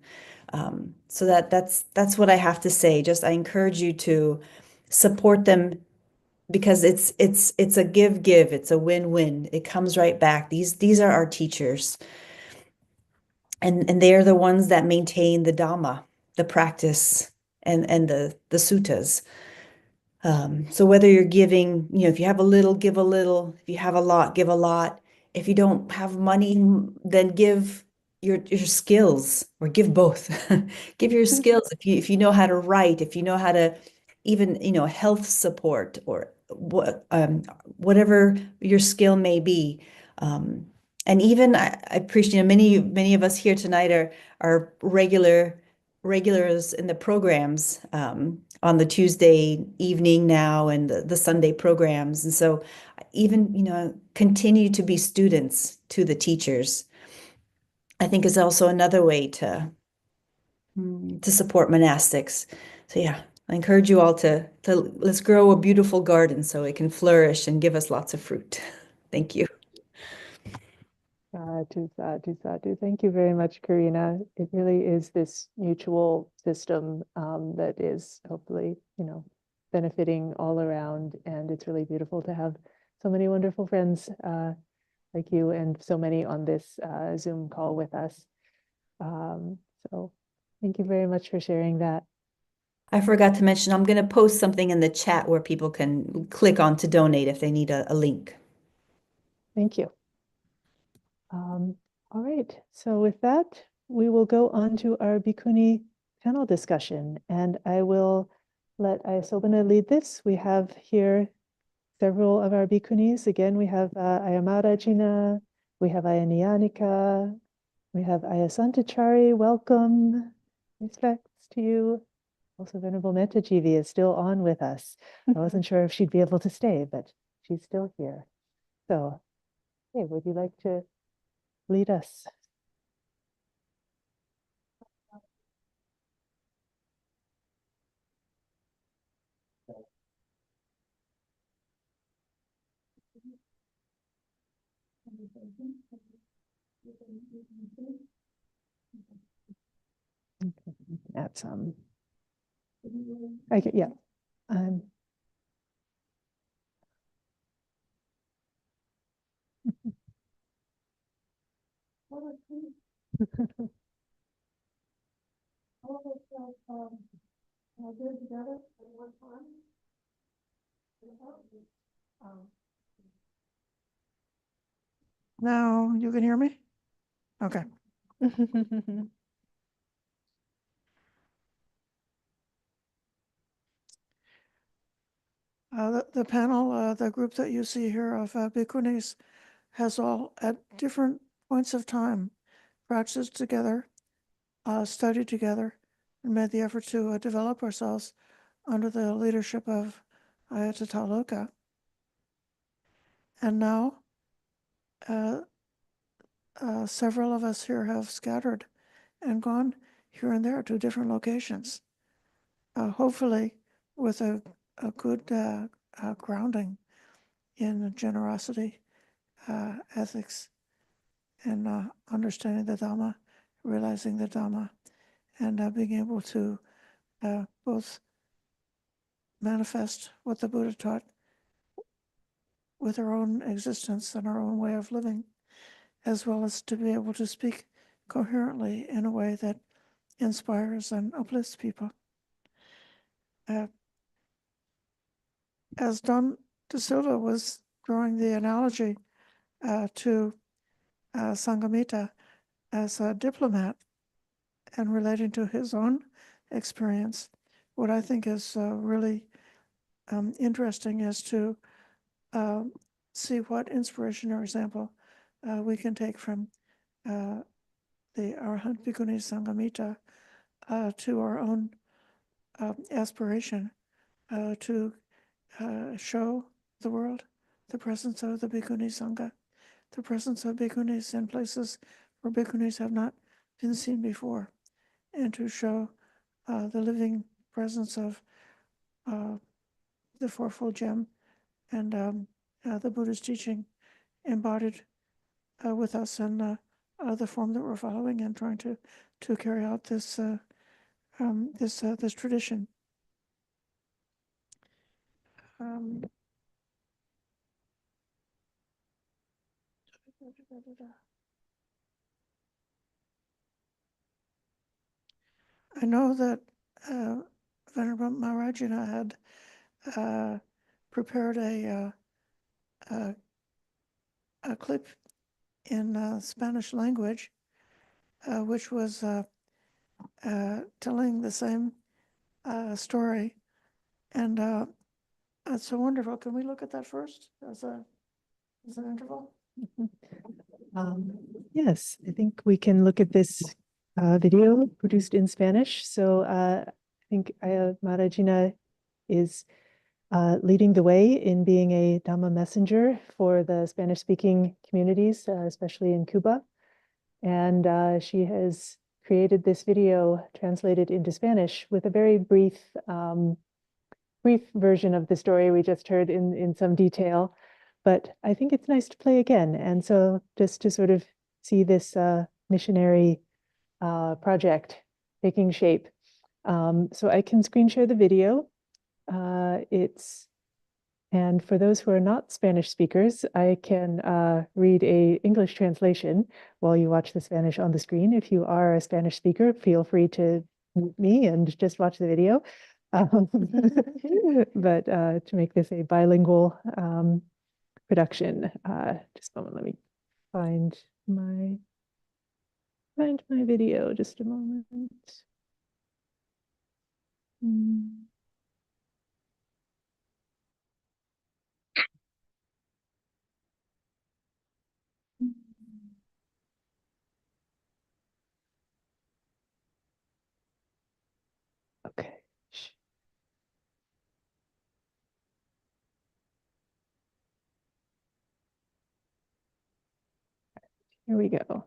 E: So that's what I have to say. Just I encourage you to support them, because it's a give, it's a win-win. It comes right back. These are our teachers, and they are the ones that maintain the Dhamma, the practice, and the suttas. So whether you're giving, if you have a little, give a little. If you have a lot, give a lot. If you don't have money, then give your skills, or give both. Give your skills. If you know how to write, if you know how to even, health support, or whatever your skill may be. And even I appreciate, many of us here tonight are regulars in the programs, on the Tuesday evening now, and the Sunday programs. And so even, continue to be students to the teachers, I think, is also another way to support monastics. So yeah, I encourage you all to let's grow a beautiful garden so it can flourish and give us lots of fruit. Thank you.
B: Sadhu, sadhu, sadhu. Thank you very much, Karina. It really is this mutual system that is hopefully, benefiting all around. And it's really beautiful to have so many wonderful friends like you, and so many on this Zoom call with us. So thank you very much for sharing that.
E: I forgot to mention, I'm going to post something in the chat where people can click on to donate if they need a link.
B: Thank you. All right, so with that, we will go on to our Bhikkhuni panel discussion, and I will let Ayasobana lead this. We have here several of our Bhikkhunis. Again, we have Ayamara Jina, we have Ayaniyanika, we have Ayasantachari. Welcome, respects to you. Also, Venerable Mettajivi is still on with us. I wasn't sure if she'd be able to stay, but she's still here. So, hey, would you like to lead us? Add some. Okay, yeah.
F: Now you can hear me? Okay. The panel, the group that you see here of Bhikkhunis has all at different points of time practiced together, studied together, and made the effort to develop ourselves under the leadership of Ayatollah. And now several of us here have scattered and gone here and there to different locations, hopefully with a good grounding in generosity, ethics, and understanding the Dhamma, realizing the Dhamma, and being able to both manifest what the Buddha taught with our own existence and our own way of living, as well as to be able to speak coherently in a way that inspires and uplifts people. As Don De Silva was drawing the analogy to Sanghamitta as a diplomat and relating to his own experience, what I think is really interesting is to see what inspiration or example we can take from the Arhat Bhikkhuni Sanghamitta to our own aspiration to show the world the presence of the Bhikkhuni Sangha, the presence of Bhikkhunis in places where Bhikkhunis have not been seen before, and to show the living presence of the Fourfold Gem and the Buddhist teaching embodied with us in the form that we're following and trying to carry out this this tradition. I know that Venerable Maharajina had prepared a clip in Spanish language, which was telling the same story, and that's so wonderful. Can we look at that first as an interval?
B: Yes, I think we can look at this video produced in Spanish. So I think Maharajina is leading the way in being a Dhamma messenger for the Spanish-speaking communities, especially in Cuba. And she has created this video translated into Spanish with a very brief version of the story we just heard in some detail. But I think it's nice to play again. And so just to sort of see this missionary project taking shape. So I can screen share the video. And for those who are not Spanish speakers, I can read a English translation while you watch the Spanish on the screen. If you are a Spanish speaker, feel free to mute me and just watch the video. But to make this a bilingual production, just a moment, let me find my video, just a moment. Okay. Here we go.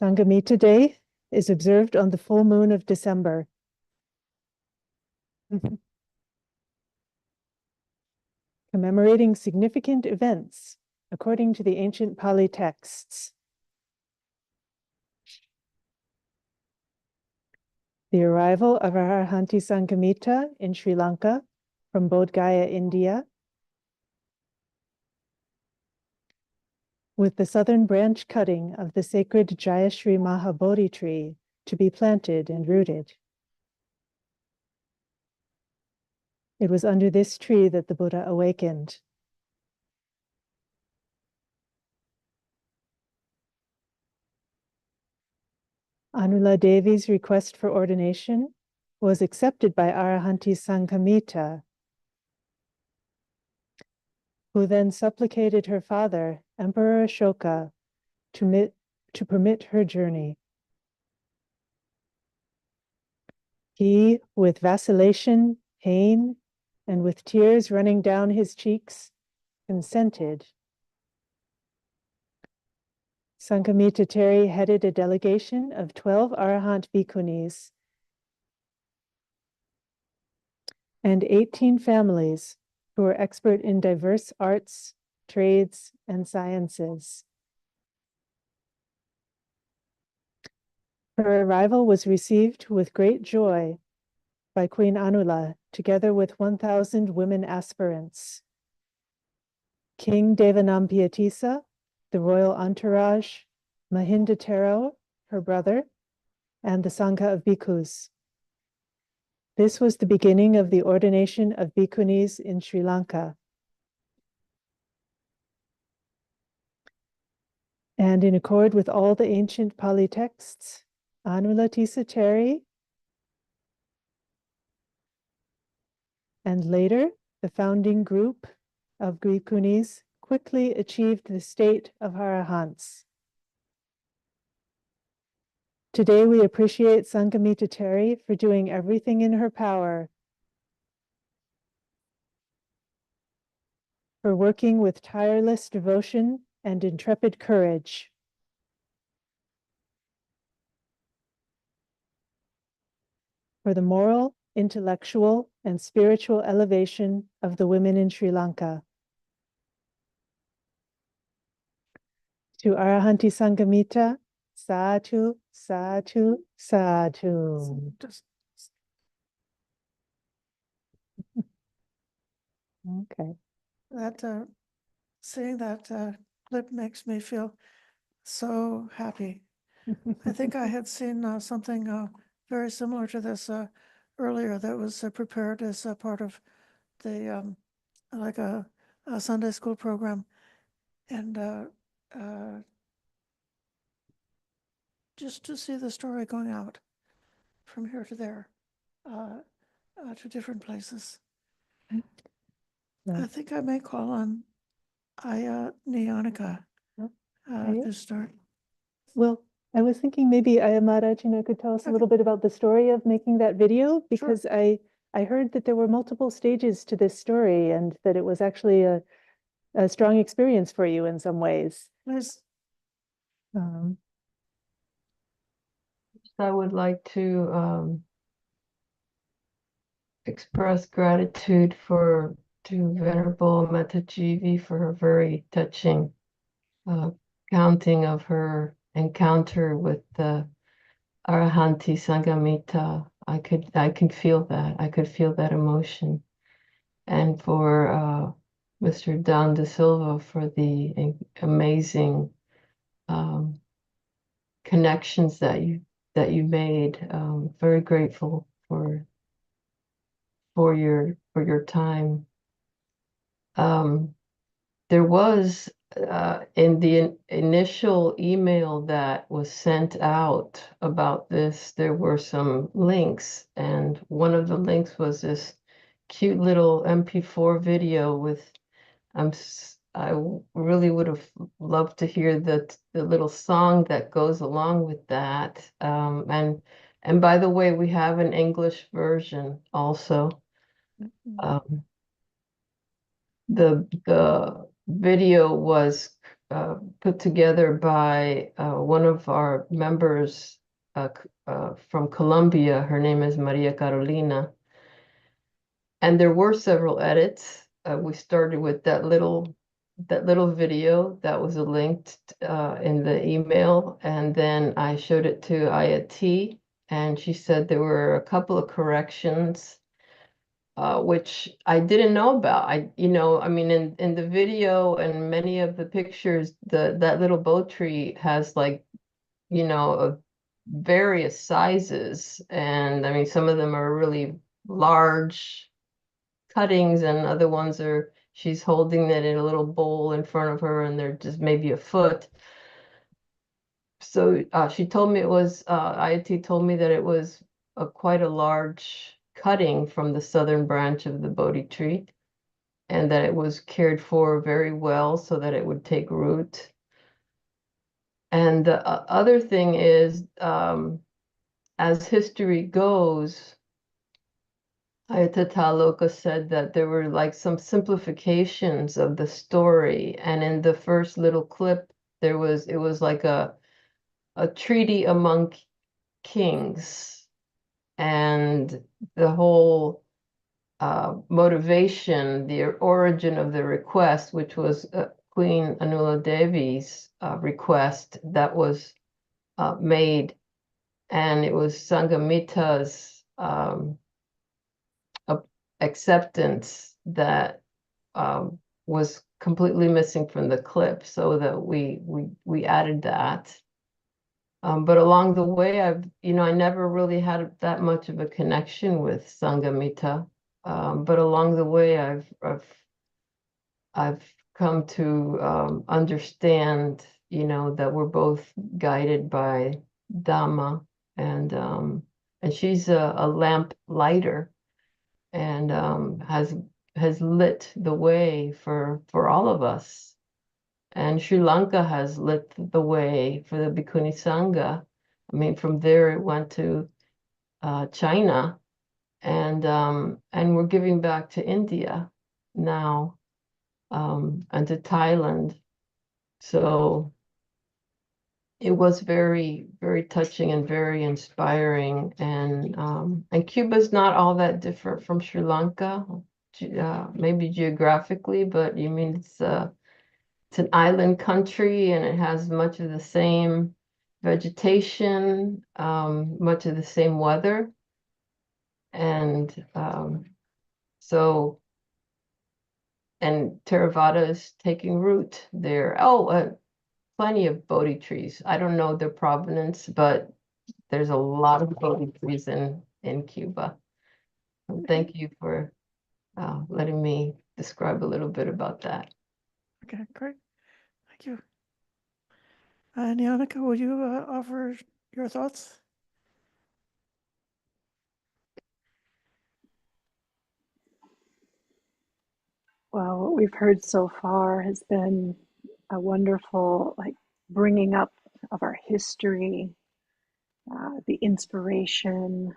B: Sanghamitta Day is observed on the full moon of December. Commemorating significant events according to the ancient Pali texts. The arrival of Arahanti Sanghamitta in Sri Lanka from Bodh Gaya, India, with the southern branch cutting of the sacred Jayashri Mahabodhi tree to be planted and rooted. It was under this tree that the Buddha awakened. Anula Devi's request for ordination was accepted by Arahanti Sanghamitta, who then supplicated her father, Emperor Ashoka, to permit her journey. He, with vacillation, pain, and with tears running down his cheeks, consented. Sanghamitta Theri headed a delegation of 12 Arahant Bhikkhunis and 18 families who were expert in diverse arts, trades, and sciences. Her arrival was received with great joy by Queen Anula, together with 1,000 women aspirants. King Devanampiyatissa, the royal entourage, Mahinda Thero, her brother, and the Sangha of Bhikkhus. This was the beginning of the ordination of Bhikkhunis in Sri Lanka. And in accord with all the ancient Pali texts, Anula Tissa Theri, and later the founding group of Bhikkhunis, quickly achieved the state of Arahants. Today we appreciate Sanghamitta Theri for doing everything in her power, for working with tireless devotion and intrepid courage, for the moral, intellectual, and spiritual elevation of the women in Sri Lanka. To Arahanti Sanghamitta, Sadhu, Sadhu, Sadhu. Okay.
F: That seeing that clip makes me feel so happy. I think I had seen something very similar to this earlier that was prepared as a part of the like a Sunday school program, and just to see the story going out from here to there, to different places.
B: Yeah.
F: I think I may call on Aya Nyanika
B: Okay.
F: to start.
B: Well, I was thinking maybe Maharajina could tell us a little bit about the story of making that video, because I heard that there were multiple stages to this story and that it was actually a strong experience for you in some ways.
F: Please.
G: I would like to express gratitude to Venerable Mettajivi for her very touching counting of her encounter with the Arahanti Sanghamitta. I could feel that. I could feel that emotion. And for Mr. Don de Silva for the amazing connections that you made. Very grateful for your time. There was in the initial email that was sent out about this, there were some links, and one of the links was this cute little MP4 video with I really would have loved to hear the little song that goes along with that. And by the way, we have an English version also. The video was put together by one of our members from Colombia. Her name is Maria Carolina. And there were several edits. We started with that little video that was linked in the email, and then I showed it to Ayati, and she said there were a couple of corrections, which I didn't know about. I mean, in the video and many of the pictures, that little bow tree has like, various sizes, and I mean, some of them are really large cuttings, and other ones are she's holding it in a little bowl in front of her, and they're just maybe a foot. So she told me it was Ayati told me that it was quite a large cutting from the southern branch of the Bodhi tree, and that it was cared for very well so that it would take root. And the other thing is, as history goes, Ayatollah said that there were like some simplifications of the story, and in the first little clip, it was like a treaty among kings, and the whole motivation, the origin of the request, which was Queen Anula Devi's request that was made, and it was Sanghamitta's acceptance that was completely missing from the clip, so that we added that. But along the way, I never really had that much of a connection with Sanghamitta. But along the way, I've come to understand, that we're both guided by Dhamma, and she's a lamp lighter, and has lit the way for all of us. And Sri Lanka has lit the way for the Bhikkhuni Sangha. I mean, from there it went to China, and we're giving back to India now, and to Thailand. So it was very, very touching and very inspiring. And Cuba's not all that different from Sri Lanka, maybe geographically, but you mean it's an island country and it has much of the same vegetation, much of the same weather. And so, and Theravada is taking root there. Oh, plenty of Bodhi trees. I don't know their provenance, but there's a lot of Bodhi trees in Cuba. So thank you for letting me describe a little bit about that.
F: Okay, great. Thank you. And Yannicka, would you offer your thoughts?
B: Well, what we've heard so far has been a wonderful, bringing up of our history, the inspiration,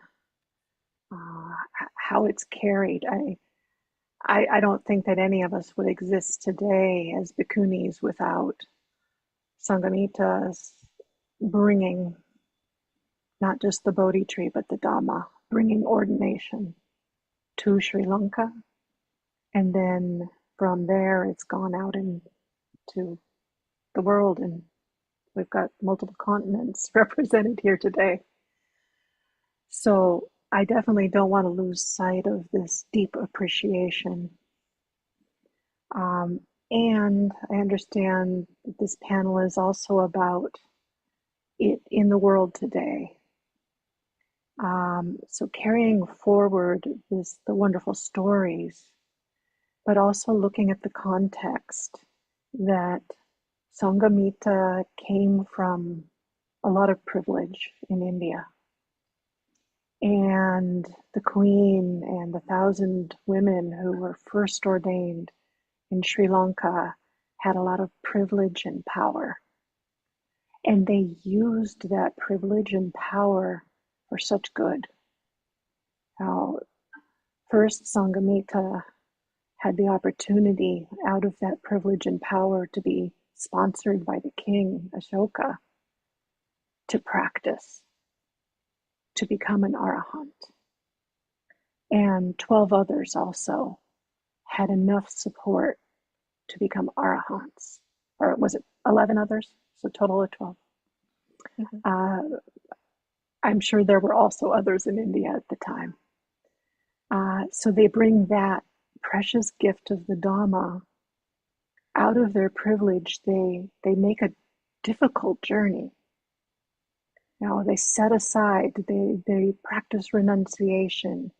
B: how it's carried. I don't think that any of us would exist today as bhikkhunis without Sanghamitta's bringing not just the Bodhi tree, but the Dhamma, bringing ordination to Sri Lanka. And then from there, it's gone out into the world, and we've got multiple continents represented here today. So I definitely don't want to lose sight of this deep appreciation. And I understand that this panel is also about it in the world today. So carrying forward the wonderful stories, but also looking at the context that Sanghamitta came from a lot of privilege in India. And the Queen and the 1,000 women who were first ordained in Sri Lanka had a lot of privilege and power. And they used that privilege and power for such good. Now, first Sanghamitta had the opportunity out of that privilege and power to be sponsored by the king, Ashoka, to practice, to become an arahant. And 12 others also had enough support to become arahants. Or was it 11 others? So total of 12. Mm-hmm. I'm sure there were also others in India at the time. So they bring that precious gift of the Dhamma out of their privilege. They make a difficult journey. Now they set aside, they practice renunciation.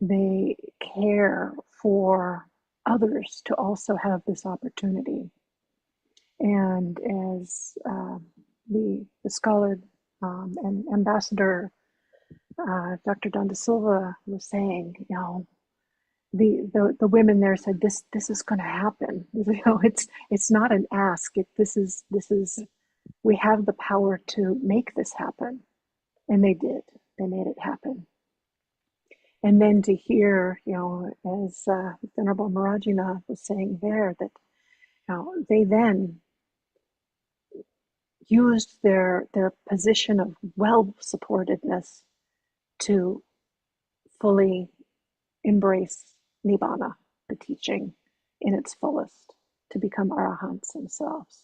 B: They care for others to also have this opportunity. And as the scholar and ambassador Dr. Donda Silva was saying, the women there said this is going to happen. It's not an ask. This is we have the power to make this happen, and they did. They made it happen. And then to hear, as Venerable Marajina was saying there, that they then used their position of well-supportedness to fully embrace Nibbana, the teaching, in its fullest, to become arahants themselves.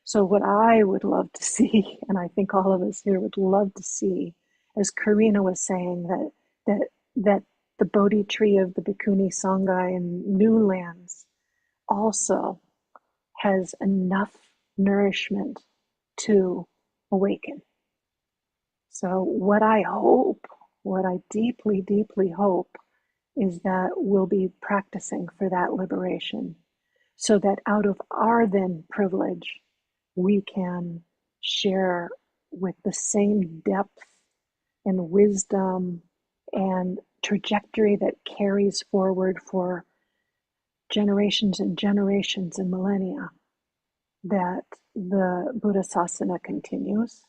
B: So what I would love to see, and I think all of us here would love to see, as Karina was saying, that the Bodhi tree of the Bhikkhuni Sangha in new lands also has enough nourishment to awaken. So what I deeply, deeply hope is that we'll be practicing for that liberation, so that out of our then privilege, we can share with the same depth and wisdom and trajectory that carries forward for generations and generations and millennia, that the Buddha Sasana continues,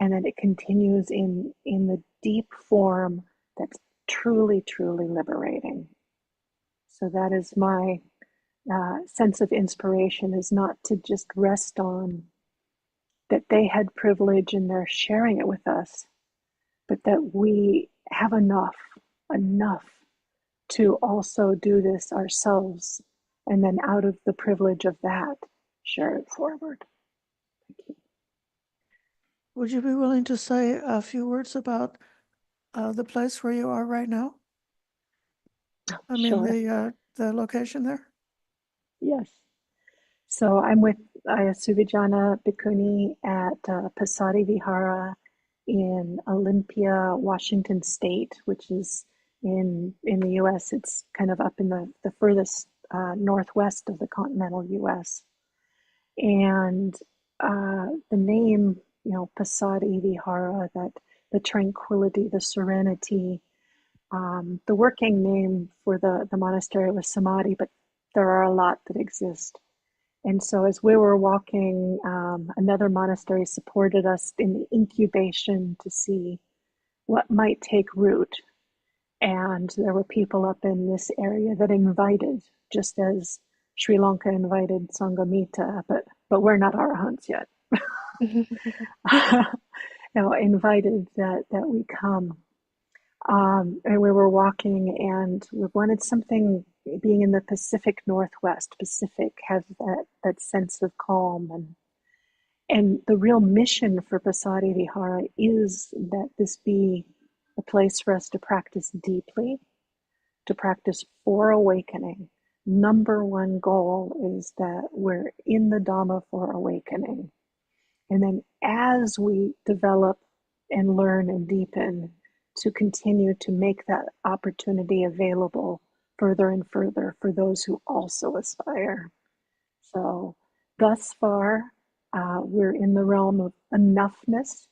B: and that it continues in the deep form that's truly, truly liberating. So that is my sense of inspiration, is not to just rest on
H: that they had privilege and they're sharing it with us, but that we have enough to also do this ourselves, and then out of the privilege of that, share it forward. Thank you.
F: Would you be willing to say a few words about the place where you are right now? I mean,
H: Sure.
F: the location there?
H: Yes. So I'm with Suvijana Bhikkhuni at Pasadi Vihara in Olympia, Washington State, which is in the U.S. It's kind of up in the furthest northwest of the continental U.S. And the name, Pasadi Vihara, that the tranquility, the serenity. The working name for the monastery was Samadhi, but there are a lot that exist. And so as we were walking, another monastery supported us in the incubation to see what might take root. And there were people up in this area that invited, just as Sri Lanka invited Sanghamitta, but we're not arahants yet. Invited that we come. And we were walking and we wanted something, being in the Pacific Northwest. Pacific has that sense of calm, and the real mission for Pasadi Vihara is that this be a place for us to practice deeply, to practice for awakening. Number one goal is that we're in the Dhamma for awakening. And then as we develop and learn and deepen, to continue to make that opportunity available further and further for those who also aspire. So thus far, we're in the realm of enoughness.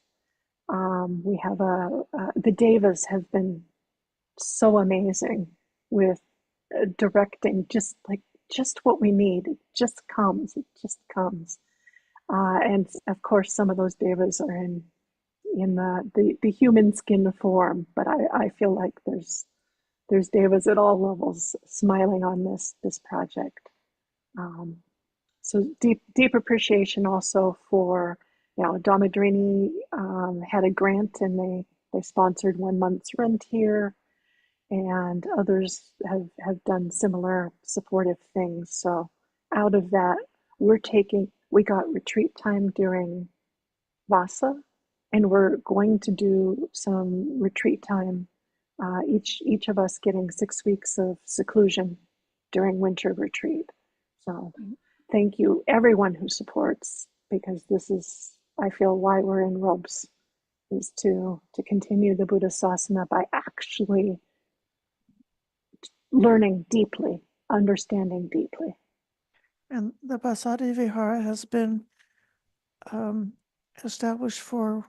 H: We have the Devas have been so amazing with directing just what we need. It just comes. And of course, some of those Devas are in the human skin form, but I feel like there's Devas at all levels smiling on this project. So deep appreciation also for, Dhammadrini had a grant and they sponsored 1 month's rent here, and others have done similar supportive things. So out of that, we got retreat time during Vasa, and we're going to do some retreat time, each of us getting 6 weeks of seclusion during winter retreat. So thank you, everyone who supports, because this is, I feel, why we're in robes, is to continue the Buddha Sasana by actually learning deeply, understanding deeply.
F: And the Pasadi Vihara has been established for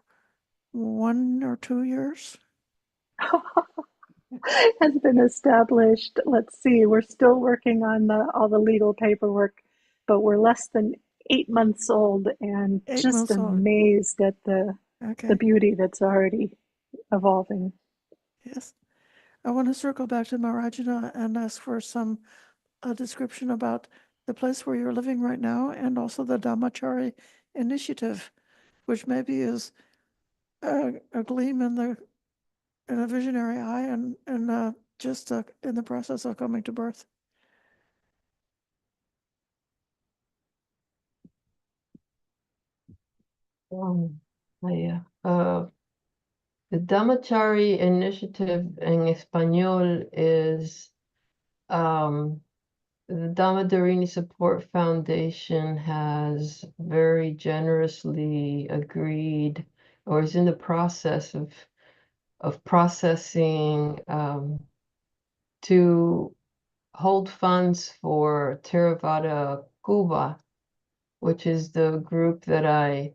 F: 1 or 2 years?
H: Has been established. Let's see, we're still working on all the legal paperwork, but we're less than 8 months old, and just amazed at the beauty that's already evolving.
F: Yes. I want to circle back to Marajana and ask for some description about the place where you're living right now, and also the Dhammachari initiative, which maybe is a gleam in a visionary eye, and just in the process of coming to birth.
G: The Dhammachari initiative in Espanol is the Dhammadharini Support Foundation has very generously agreed, or is in the process of processing, to hold funds for Theravada Cuba, which is the group that I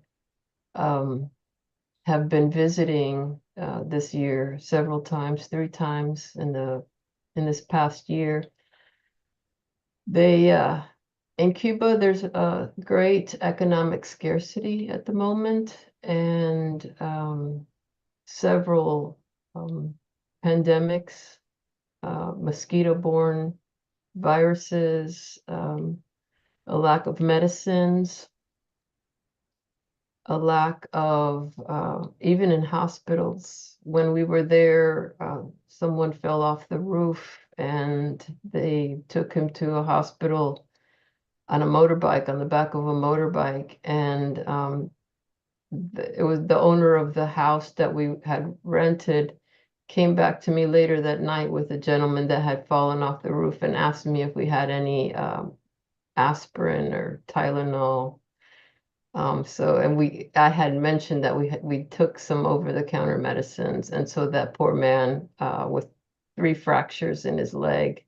G: have been visiting this year several times, 3 times in this past year. They in Cuba, there's a great economic scarcity at the moment, and several pandemics, mosquito-borne viruses, a lack of medicines. a lack of, even in hospitals. When we were there, someone fell off the roof and they took him to a hospital on a motorbike, on the back of a motorbike. And it was the owner of the house that we had rented came back to me later that night with a gentleman that had fallen off the roof and asked me if we had any aspirin or Tylenol. I had mentioned that we took some over-the-counter medicines, and so that poor man with 3 fractures in his leg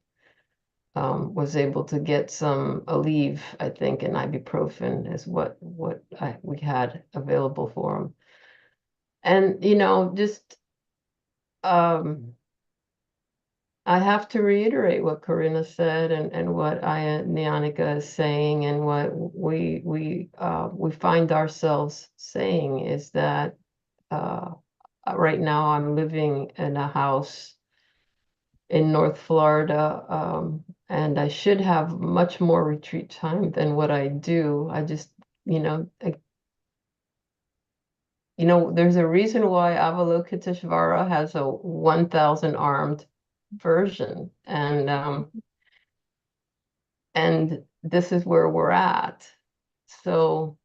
G: was able to get some Aleve, I think, and ibuprofen is what we had available for him. And just I have to reiterate what Corinna said and what Nyanika is saying, and what we find ourselves saying is that right now I'm living in a house in North Florida, and I should have much more retreat time than what I do. I just, there's a reason why Avalokiteshvara has a 1,000 armed version, and this is where we're at. So,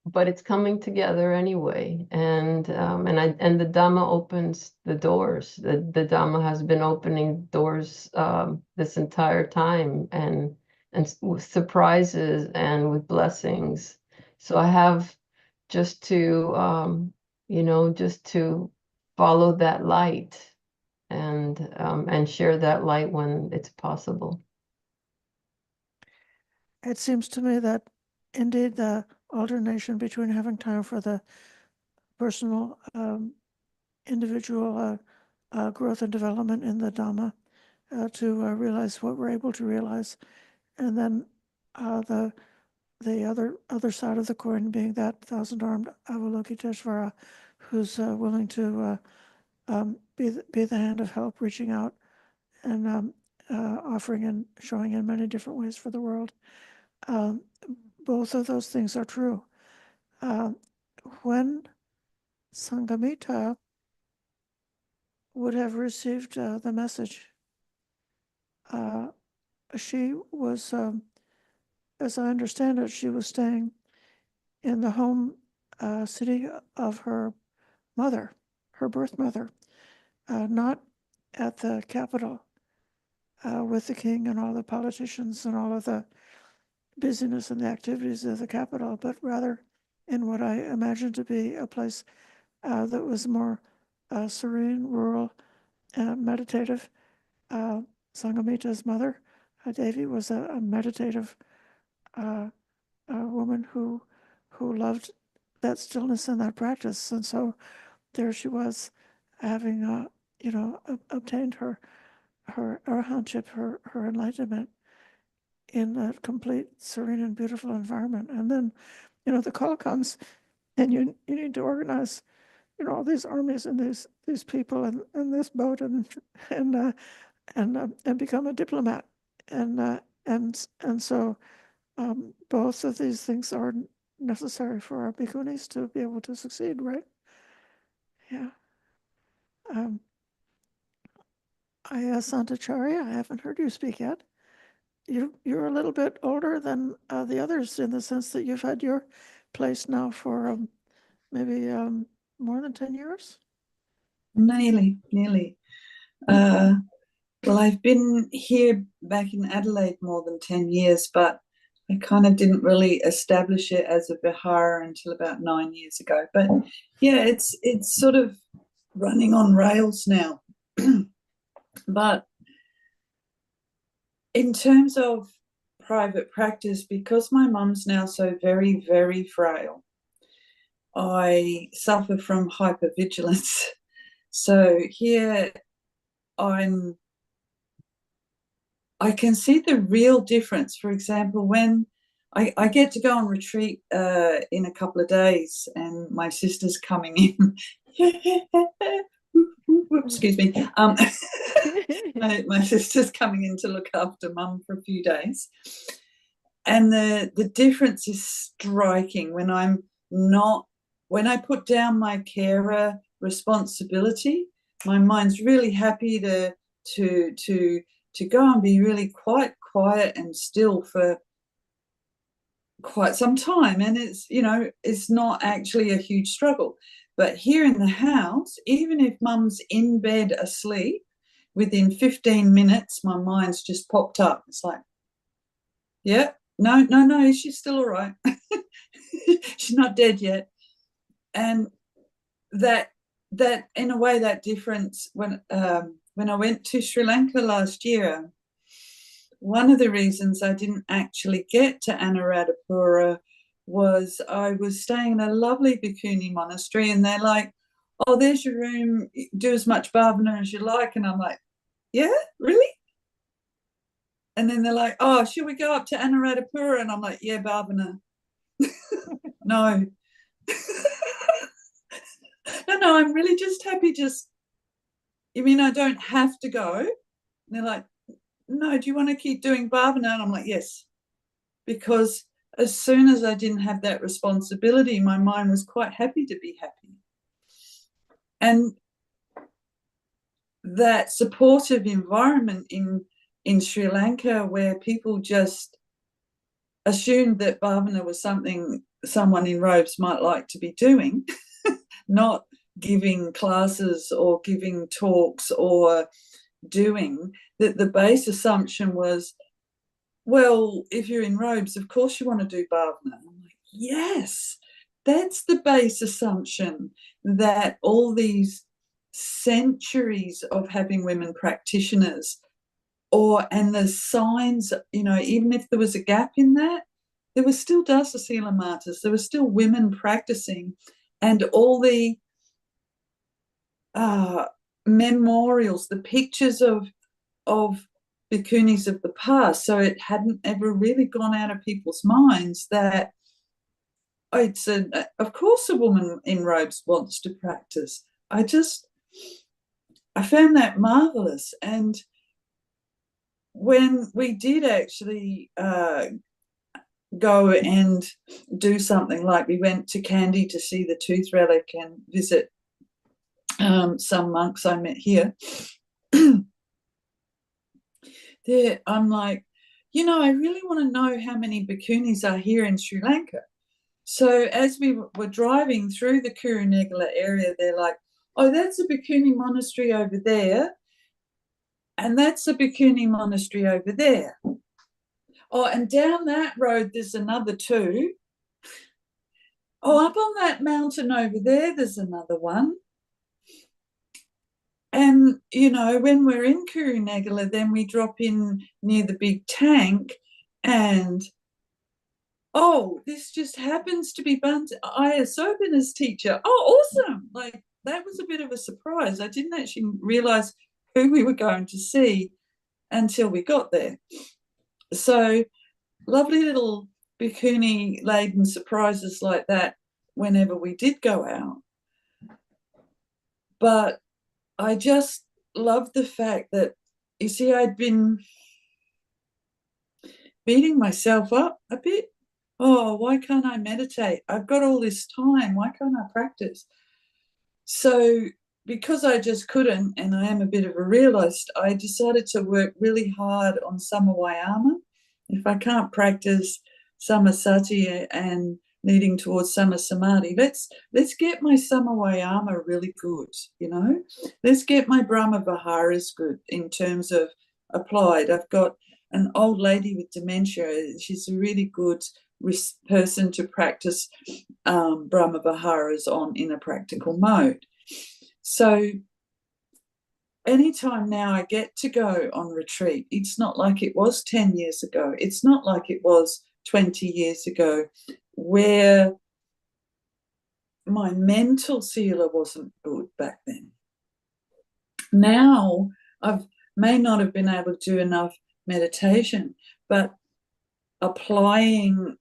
G: but it's coming together anyway, and the Dhamma opens the doors. The Dhamma has been opening doors this entire time, and with surprises and with blessings. So I have just to just to follow that light and share that light when it's possible.
F: It seems to me that indeed the alternation between having time for the personal, individual growth and development in the Dhamma to realize what we're able to realize, and then the other side of the coin being that 1,000-armed Avalokiteshvara who's willing to be the hand of help, reaching out and offering and showing in many different ways for the world. Both of those things are true. When Sanghamitta would have received the message, she was, as I understand it, she was staying in the home city of her mother, her birth mother, not at the capital with the king and all the politicians and all of the busyness and the activities of the capital, but rather in what I imagine to be a place that was more serene, rural, meditative. Sanghamitta's mother, Devi, was a meditative woman who loved that stillness and that practice, and so there she was, having obtained her arahantship, her enlightenment, in a complete serene and beautiful environment. And then, the call comes, and you need to organize, all these armies and these people and this boat and become a diplomat. And so both of these things are necessary for our bhikkhunis to be able to succeed, right? Yeah. Santacharya, I haven't heard you speak yet. You're a little bit older than the others in the sense that you've had your place now for maybe more than 10 years?
I: Nearly. Well, I've been here back in Adelaide more than 10 years, but I kind of didn't really establish it as a vihara until about 9 years ago. But yeah, it's sort of running on rails now. But in terms of private practice, because my mum's now so very, very frail, I suffer from hypervigilance. So here I can see the real difference. For example, when I get to go on retreat in a couple of days, and my sister's coming in. Excuse me. My sister's coming in to look after mum for a few days. And the difference is striking when I put down my carer responsibility. My mind's really happy to go and be really quite quiet and still for quite some time, and it's not actually a huge struggle. But here in the house, even if mum's in bed asleep, within 15 minutes my mind's just popped up. It's like, yeah, no, she's still all right. She's not dead yet. And that in a way, that difference, when I went to Sri Lanka last year, one of the reasons I didn't actually get to Anuradhapura was I was staying in a lovely Bhikkhuni monastery, and they're like, oh, there's your room, do as much bhavana as you like. And I'm like, yeah, really? And then they're like, oh, should we go up to Anuradhapura? And I'm like, yeah, bhavana. No. No, I'm really just happy. You mean I don't have to go? And they're like, no, do you want to keep doing bhavana? And I'm like, yes. Because as soon as I didn't have that responsibility, my mind was quite happy to be happy. And that supportive environment in Sri Lanka, where people just assumed that bhavana was something someone in robes might like to be doing, not giving classes or giving talks or doing, that the base assumption was, well, if you're in robes, of course you want to do bhavana. I'm like, yes, that's the base assumption, that all these centuries of having women practitioners, and the signs, even if there was a gap in that, there was still Dasasila Matas, there were still women practicing, and all the memorials, the pictures of bhikkhunis of the past. So it hadn't ever really gone out of people's minds that of course a woman in robes wants to practice. I found that marvelous. And when we did actually go and do something, like we went to Kandy to see the tooth relic and visit some monks I met here, I'm like, I really want to know how many bhikkhunis are here in Sri Lanka. So as we were driving through the Kurunegala area, they're like, oh, that's a Bhikkhuni monastery over there, and that's a Bhikkhuni monastery over there. Oh, and down that road there's another two. Oh, up on that mountain over there there's another one. And, when we're in Kurunegala, then we drop in near the big tank, and, oh, this just happens to be Aya Sobina's teacher. Oh, awesome. Like, that was a bit of a surprise. I didn't actually realise who we were going to see until we got there. So lovely little Bhikkhuni-laden surprises like that whenever we did go out. But I just love the fact that, you see, I'd been beating myself up a bit. Oh, why can't I meditate? I've got all this time. Why can't I practice? So because I just couldn't, and I am a bit of a realist, I decided to work really hard on Samavayama. If I can't practice Samasati and leading towards Samasamadhi, let's get my Samavayama really good, Let's get my Brahma Viharas good in terms of applied. I've got an old lady with dementia. She's a really good person to practice Brahma Viharas on in a practical mode. So anytime now I get to go on retreat, it's not like it was 10 years ago. It's not like it was 20 years ago, where my mental sila wasn't good back then. Now I may not have been able to do enough meditation, but applying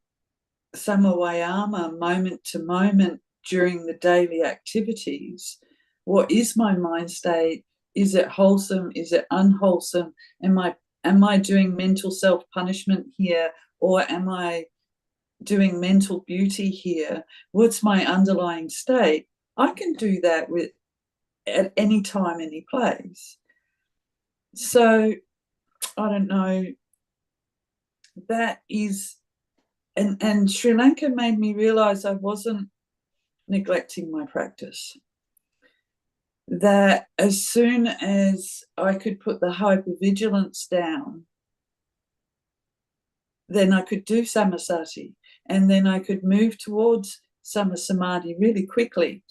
I: Samavayama moment to moment during the daily activities, what is my mind state? Is it wholesome? Is it unwholesome? Am I doing mental self-punishment here, or am I doing mental beauty here? What's my underlying state? I can do that at any time, any place. So I don't know. That is, and Sri Lanka made me realize I wasn't neglecting my practice. That as soon as I could put the hypervigilance down, then I could do samasati, and then I could move towards samasamadhi really quickly.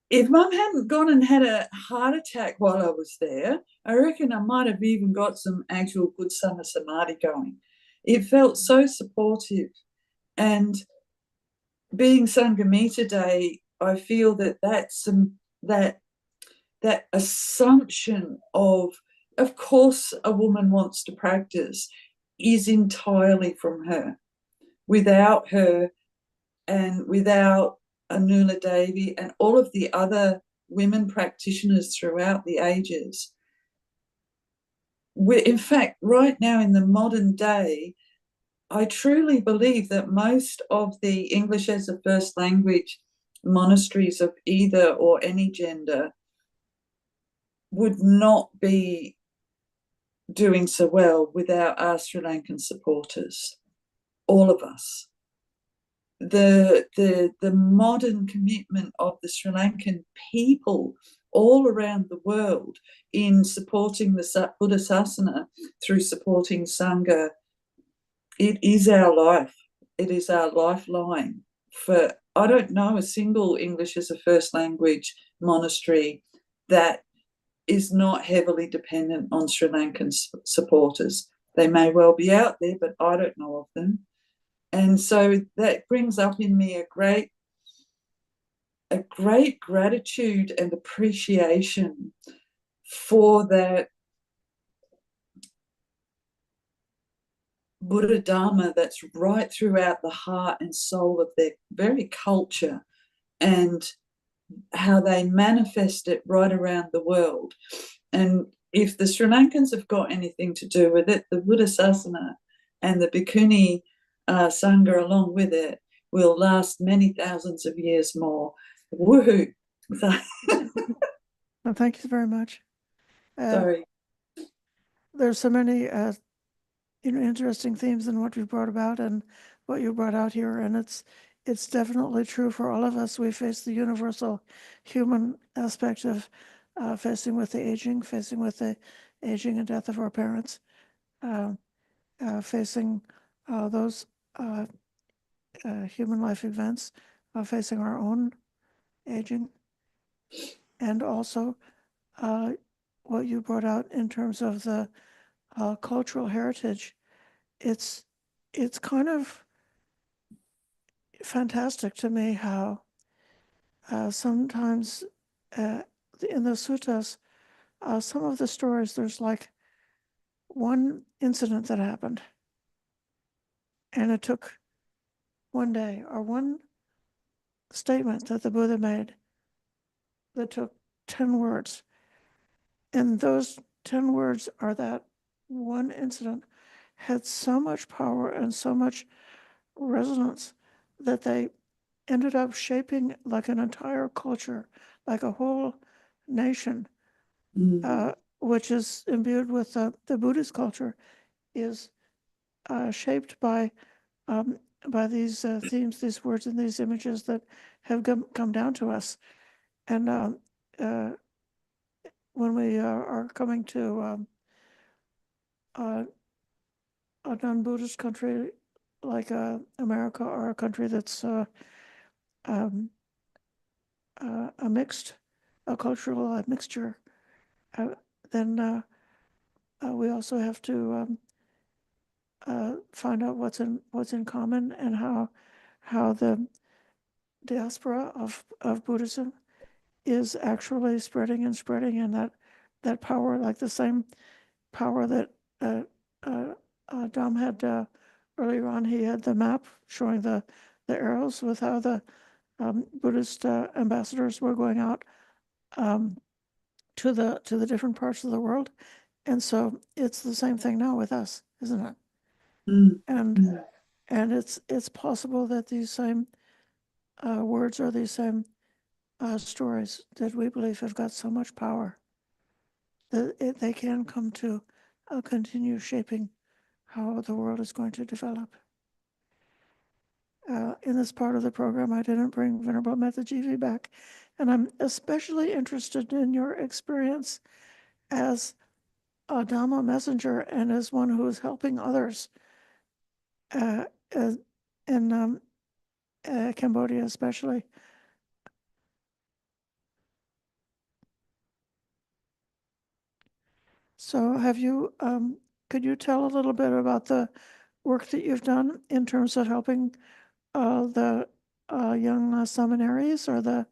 I: If Mum hadn't gone and had a heart attack while I was there, I reckon I might have even got some actual good samasamadhi going. It felt so supportive. And being Sanghamitta Day, I feel that's that assumption of course a woman wants to practice is entirely from her. Without her and without Anula Devi and all of the other women practitioners throughout the ages, in fact, right now in the modern day, I truly believe that most of the English as a first language monasteries of either or any gender would not be doing so well without our Sri Lankan supporters, all of us. The modern commitment of the Sri Lankan people all around the world in supporting the Buddha Sasana through supporting Sangha, it is our life. It is our lifeline. For I don't know a single English as a first language monastery that is not heavily dependent on Sri Lankan supporters. They may well be out there, but I don't know of them. And so that brings up in me a great gratitude and appreciation for that Buddha Dhamma that's right throughout the heart and soul of their very culture, and how they manifest it right around the world. And if the Sri Lankans have got anything to do with it, the Buddha Sasana and the Bhikkhuni Sangha along with it will last many thousands of years more. Woohoo!
F: Well, thank you very much.
I: Sorry.
F: There's so many interesting themes in what you brought about and what you brought out here, and it's definitely true for all of us. We face the universal human aspect of facing with the aging and death of our parents, facing those human life events, facing our own aging, and also what you brought out in terms of the cultural heritage. It's kind of fantastic to me how sometimes in the suttas, some of the stories, there's like one incident that happened and it took one day, or one statement that the Buddha made that took 10 words. And those 10 words are that one incident had so much power and so much resonance that they ended up shaping like an entire culture, like a whole nation, which is imbued with the Buddhist culture, is shaped by these themes, these words, and these images that have come down to us. And when we are coming to a non-Buddhist country like America, or a country that's a cultural mixture, then we also have to find out what's in common, and how the diaspora of Buddhism is actually spreading, and that power, like the same power that Dom had earlier on. He had the map showing the arrows with how the Buddhist ambassadors were going out to the different parts of the world. And so it's the same thing now with us, isn't it? and it's possible that these same words or these same stories that we believe have got so much power that they can come to continue shaping how the world is going to develop. In this part of the program, I didn't bring Venerable Mettajivi back, and I'm especially interested in your experience as a Dhamma messenger and as one who is helping others in Cambodia especially. So have you, could you tell a little bit about the work that you've done in terms of helping the young seminaries or the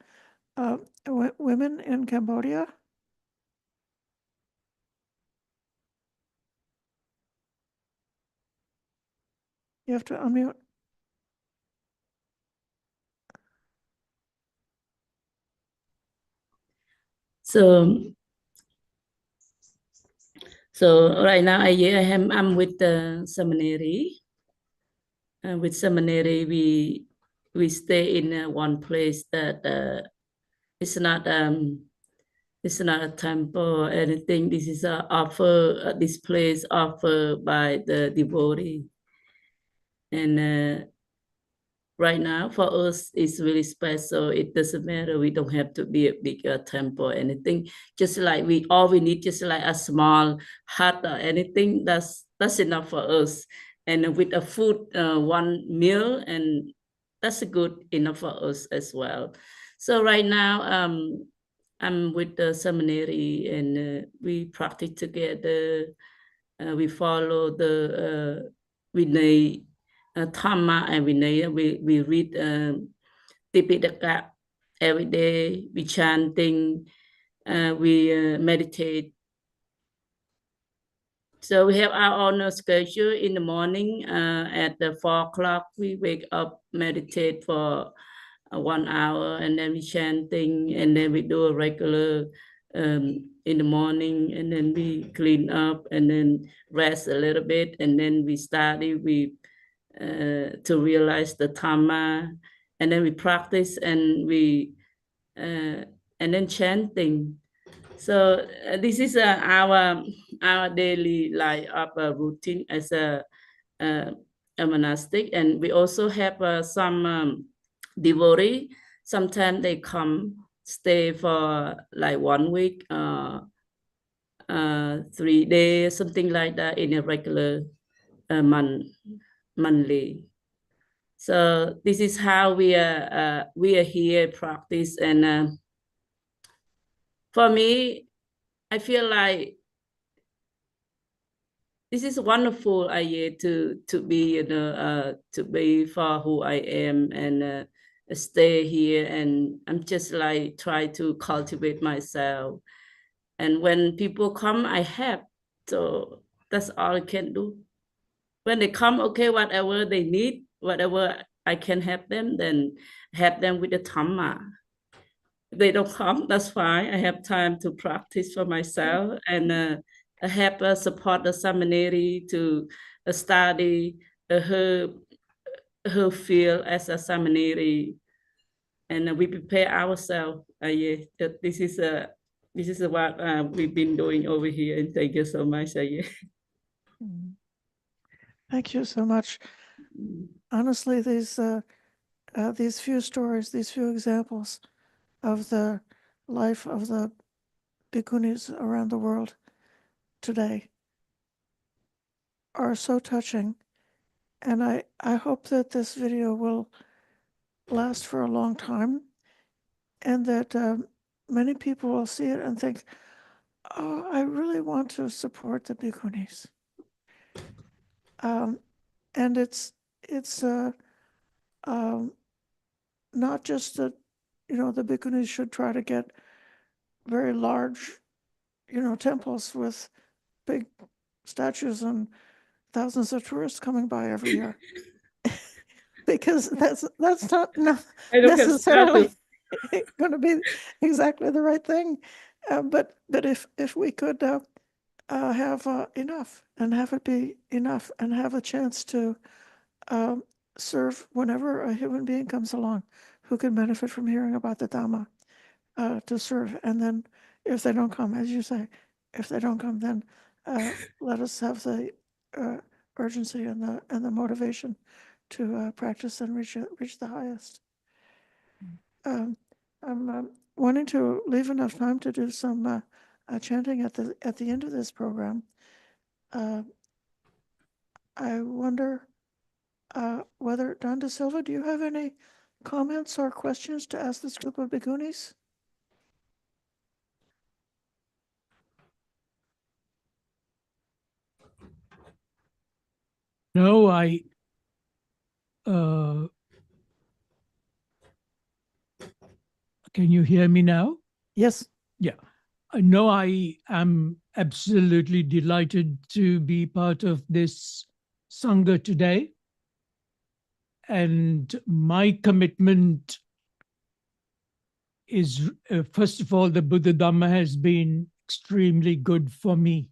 F: women in Cambodia? You have to unmute.
D: So right now I'm with the seminary. With seminary, we stay in one place that it's not a temple or anything. This is this place offered by the devotee. And right now for us, it's really special. It doesn't matter. We don't have to be a big temple or anything. Just like all we need, just like a small hut or anything, that's enough for us. And with a food, one meal, and that's good enough for us as well. So right now, I'm with the seminary, and we practice together. We follow the Vinay, Dhamma and Vinay. We read Tipitaka every day. We chanting. We meditate. So we have our own schedule in the morning. At the 4 o'clock, we wake up, meditate for 1 hour, and then we chanting, and then we do a regular in the morning, and then we clean up, and then rest a little bit, and then we study to realize the Dhamma, and then we practice, and and then chanting. So this is our daily life routine as a monastic, and we also have some devotee. Sometimes they come stay for like 1 week, 3 days, something like that in a regular monthly. So this is how we are here practice, and for me, I feel like this is wonderful idea to be, to be for who I am, and stay here, and I'm just like try to cultivate myself. And when people come, I help. So that's all I can do. When they come, okay, whatever they need, whatever I can help them, then help them with the Dhamma. If they don't come, that's fine. I have time to practice for myself, and I have support the seminary to study her field as a seminary, and we prepare ourselves. Yeah, this is what we've been doing over here, and thank you so much. Yeah.
F: Thank you so much. Honestly, these few stories, these few examples of the life of the Bhikkhunis around the world today are so touching, and I hope that this video will last for a long time, and that many people will see it and think, oh, I really want to support the Bhikkhunis. And it's not just that, the Bhikkhunis should try to get very large, temples with big statues and thousands of tourists coming by every year, because that's not necessarily going to be exactly the right thing. But if we could have enough and have it be enough and have a chance to serve whenever a human being comes along who can benefit from hearing about the Dhamma, to serve. And then if they don't come, as you say, if they don't come, then let us have the urgency and the motivation to practice and reach the highest. I'm wanting to leave enough time to do some chanting at the end of this program. I wonder whether, Don Silva, do you have any comments or questions to ask this group of bhikkhunis?
A: No, can you hear me now?
F: Yes.
A: Yeah. No, I am absolutely delighted to be part of this Sangha today. And my commitment is, first of all, the Buddha Dhamma has been extremely good for me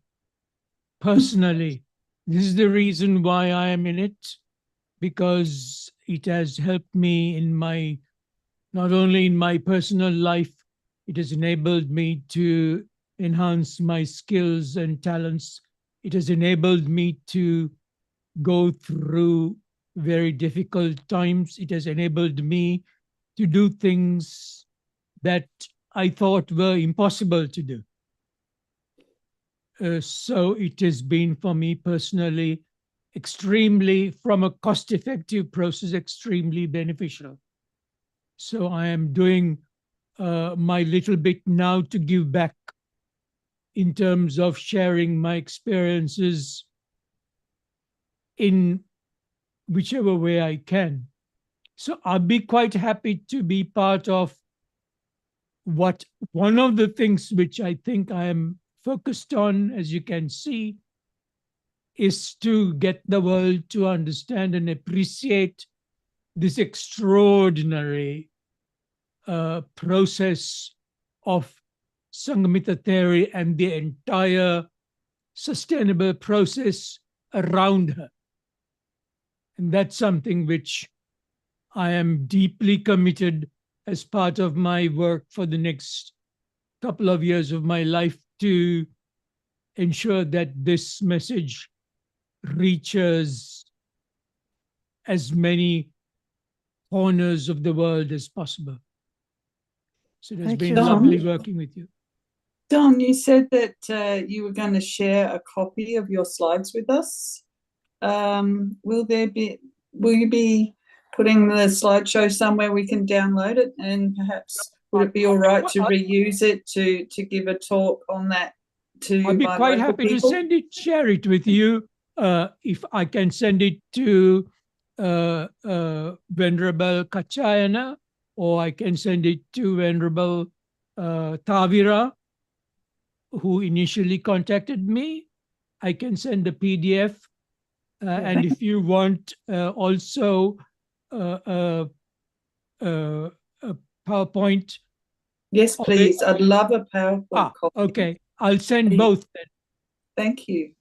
A: personally. This is the reason why I am in it, because it has helped me in my, not only in my personal life, it has enabled me to enhance my skills and talents. It has enabled me to go through very difficult times. It has enabled me to do things that I thought were impossible to do. So it has been for me personally extremely, from a cost-effective process, extremely beneficial. So I am doing my little bit now to give back in terms of sharing my experiences in whichever way I can. So I'll be quite happy to be part of one of the things which I think I am focused on, as you can see, is to get the world to understand and appreciate this extraordinary process of Sanghamitta Theri and the entire sustainable process around her. And that's something which I am deeply committed as part of my work for the next couple of years of my life to ensure that this message reaches as many corners of the world as possible. So it has
F: Thank
A: been
F: you.
A: lovely working with you.
I: Don, you said that you were going to share a copy of your slides with us. Will you be putting the slideshow somewhere we can download it, and perhaps would it be all right to reuse it to give a talk on that to
A: I'd be
I: my
A: quite
I: local
A: happy
I: people?
A: to share it with you. If I can send it to Venerable Kachayana, or I can send it to Venerable Tavira, who initially contacted me. I can send the PDF. And if you want also a PowerPoint.
I: Yes, please. I'd love a PowerPoint copy.
A: Okay. I'll send both then.
I: Thank you.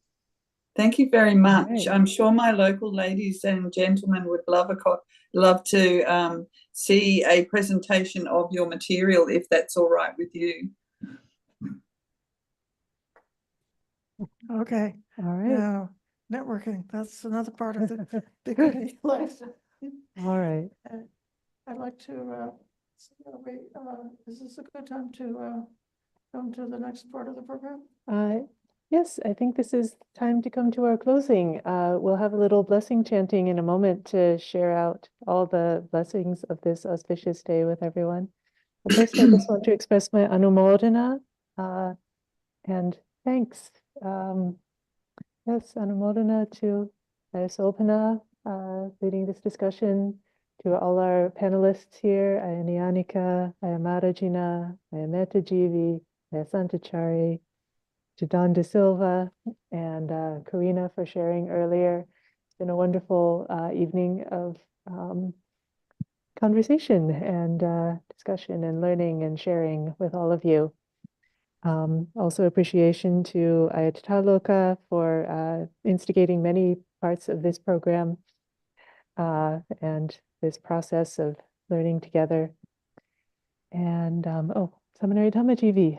I: Thank you very much.
B: Right.
I: I'm sure my local ladies and gentlemen would love to see a presentation of your material, if that's all right with you.
F: Okay.
B: All right.
F: Now, networking, that's another part of the bhikkhu life.
B: All right.
F: I'd like to, is this a good time to come to the next part of the program?
B: Yes, I think this is time to come to our closing. We'll have a little blessing chanting in a moment to share out all the blessings of this auspicious day with everyone. But first, I just want to express my anumodana and thanks. Yes, anumodana to Sopana leading this discussion, to all our panelists here, Ayanianika, Ayamarajina, Mettajivi, Santachari, to Don Silva and Karina for sharing earlier. It's been a wonderful evening of conversation and discussion and learning and sharing with all of you. Also appreciation to Ayatollah for instigating many parts of this program and this process of learning together. And Seminary Dhammajivi,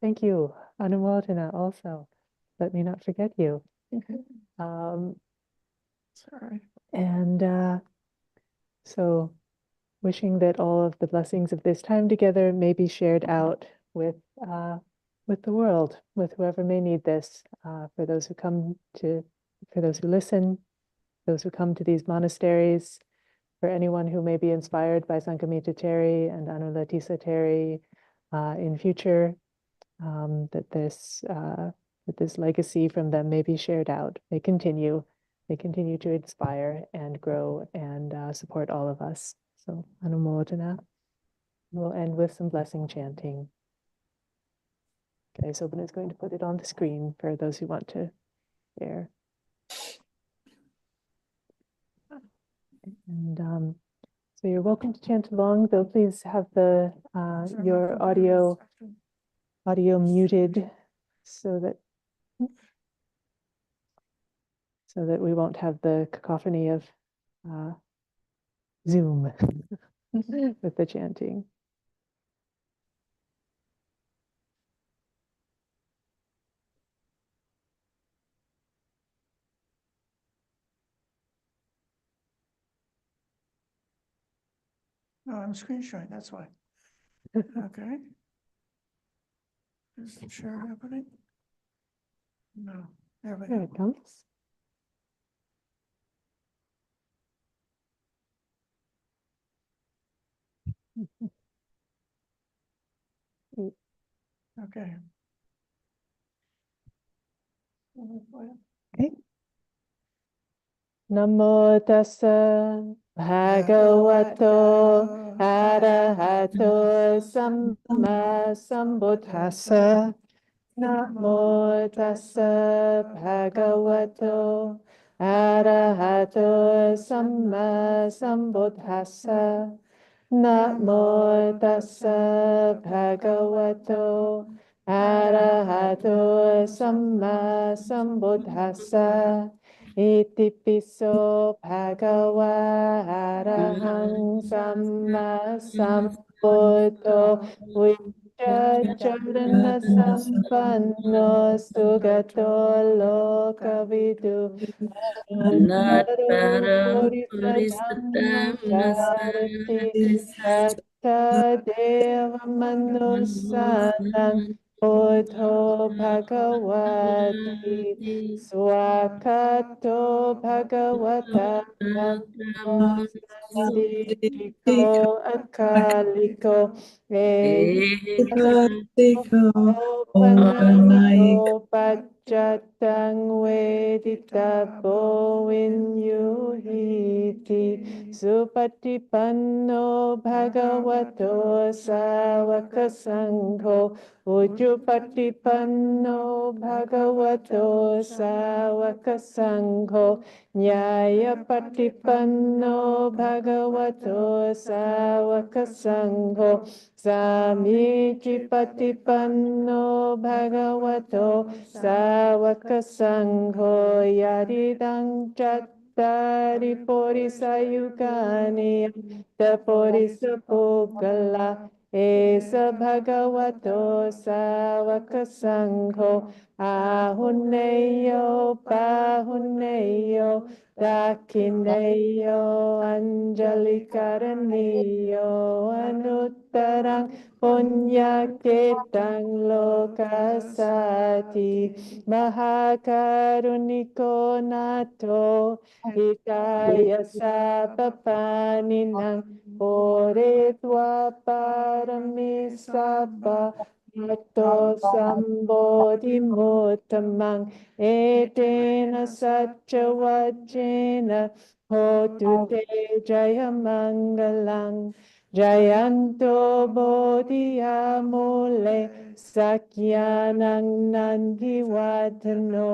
B: thank you. Anumodana also. Let me not forget you.
F: Sorry.
B: And so wishing that all of the blessings of this time together may be shared out with the world, with whoever may need this, for those who come to, for those who listen, those who come to these monasteries, for anyone who may be inspired by Sanghamitta Theri and Anulatisa Theri in future, that this legacy from them may be shared out, may continue to inspire and grow and support all of us. So Anumodana. We'll end with some blessing chanting. Okay, so Sobana is going to put it on the screen for those who want to share. And so you're welcome to chant along, though please have the your audio muted so that we won't have the cacophony of Zoom with the chanting.
F: No, I'm screen sharing, that's why. Okay. Is the share happening? No, there we
B: There
F: go.
B: it comes.
F: Okay.
B: Okay. Namo tassa bhagavato arahato samma sambuddhassa. Namo tassa bhagavato arahato samma sambuddhassa. Namo tassa bhagavato arahato samma sambuddhassa. Iti piso bhagava arahang samma sambuddho Vicharana sampanno sugato lokavidu
D: Anatara
B: Purisa Dhamma Sarati
D: Purisadhammasarati
B: Yatta Deva Manusanam Bodho Bhagavati Swakato Bhagavata Dhammo Sandipiko Akaliko Panayiko Pachatang Veditabo Vinyuhiti Supatipanno Bhagavato Savaka Sangho Ujupatipanno Bhagavato Savaka Sangho Nyaya Patipanno Bhagavato Savaka Sangho Samiji Patipanno Bhagavato Savaka Sangho Yaridang Chattari Porisayugani Tapurisa Pugala Esa Bhagavato Savaka Sangho Ahuneyo Pahuneyo Dakineyo Anjali Karaniyo Anuttarang Punya Ketang Lokasati Mahakaruniko Nato Hikaya Sapapaninang Poretwa Paramisapa Yato Sambodhi Mutamang Etena Satchavajena Hotu Te Jaya Mangalang Jayanto Bodhiyamule Sakyanang Nandivatano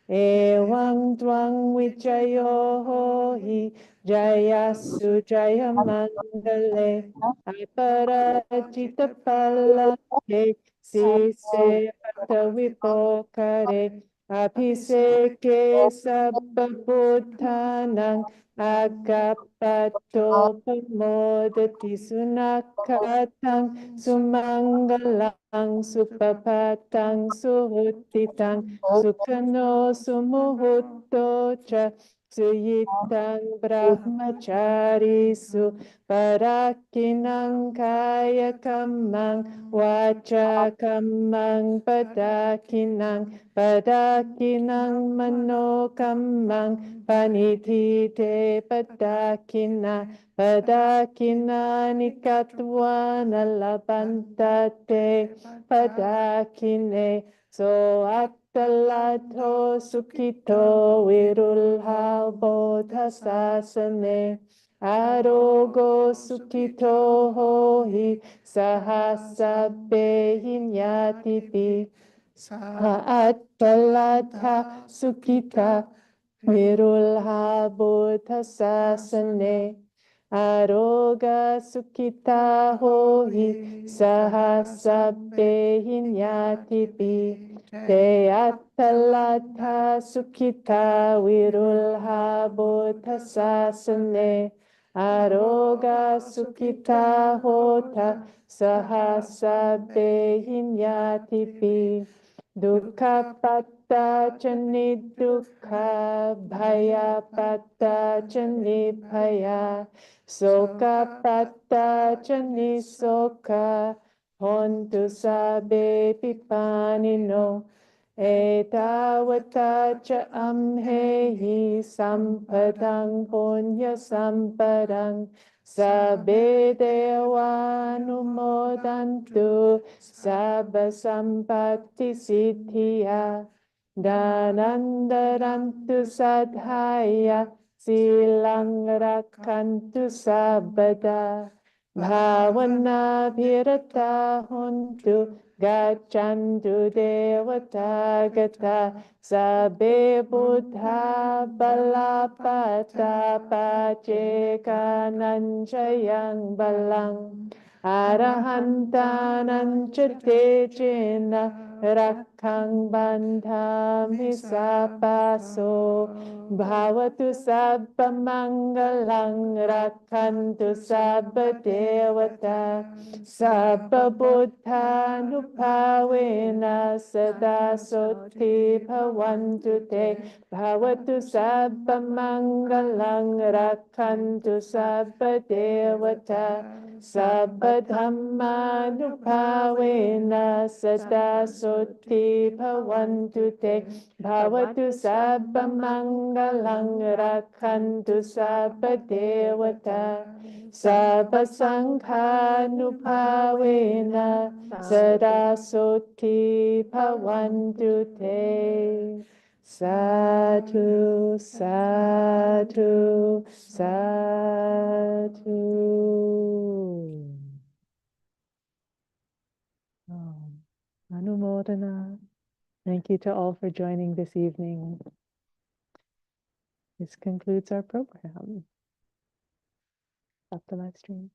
B: Ewang Twang Vichayo Hohi Jayasu Jaya Mangale Aparajita Palake Sise Patavipokare Abhiseke Sabbabodhanang Agapato Pamodati Sunakatang Sumangalang Supapatang Suhutitang Sukano Sumuhutto Cha Suyitang Brahmacharisu Parakinang Kaya Kamang Vacha Kamang Padakinang Mano Kamang Panithite Padakina Nikatwana Labantate Padakine So Attalato Sukito Virulha Bodhasasane Arogo Sukito Hohi Sahasabbe Hinyatipi Attalata Sukita Virulha Bodhasasane Aroga Sukita Hohi Sahasabbe Hinyatipi Te Attalata Sukita Virulha Bodhasasane Aroga Sukita Hota Sahasabbe Hinyatipi Dukkha Patta Chani Dukkha Bhaya Patta Chani Bhaya Soka Patta Chani Soka Hontu Sabe Pipanino Etawata Cha Amhehi Sampadang Punya Sampadang Sabbe Devanumodantu Sabba Sampatti Siddhya Danandarantu Sadhaya Silang Rakkantu Sabbada Bhavana Bhirata Huntu Gachantu Devata Gata Sabbe Buddha Balapata Pacekananchayang Balang Arahantananchate Rakkang Bandhami Sapaso Bhavatu Sabba Mangalang Rakkantu Sabba Devata Sabba Buddha Nupavena Sada Soti Bhavantu Te Bhavatu Sabba Mangalang Rakkantu Sabba Devata Sabba Dhamma Nupavena Sada Soti Bhavantu Te Bhavatu Sabba Mangalang Rakkantu Sabba Devata Sabba Sangha Nupavena Sada Soti Bhavantu Te Sadhu, sadhu, sadhu. Anumodana. Thank you to all for joining this evening. This concludes our program. Stop the live stream.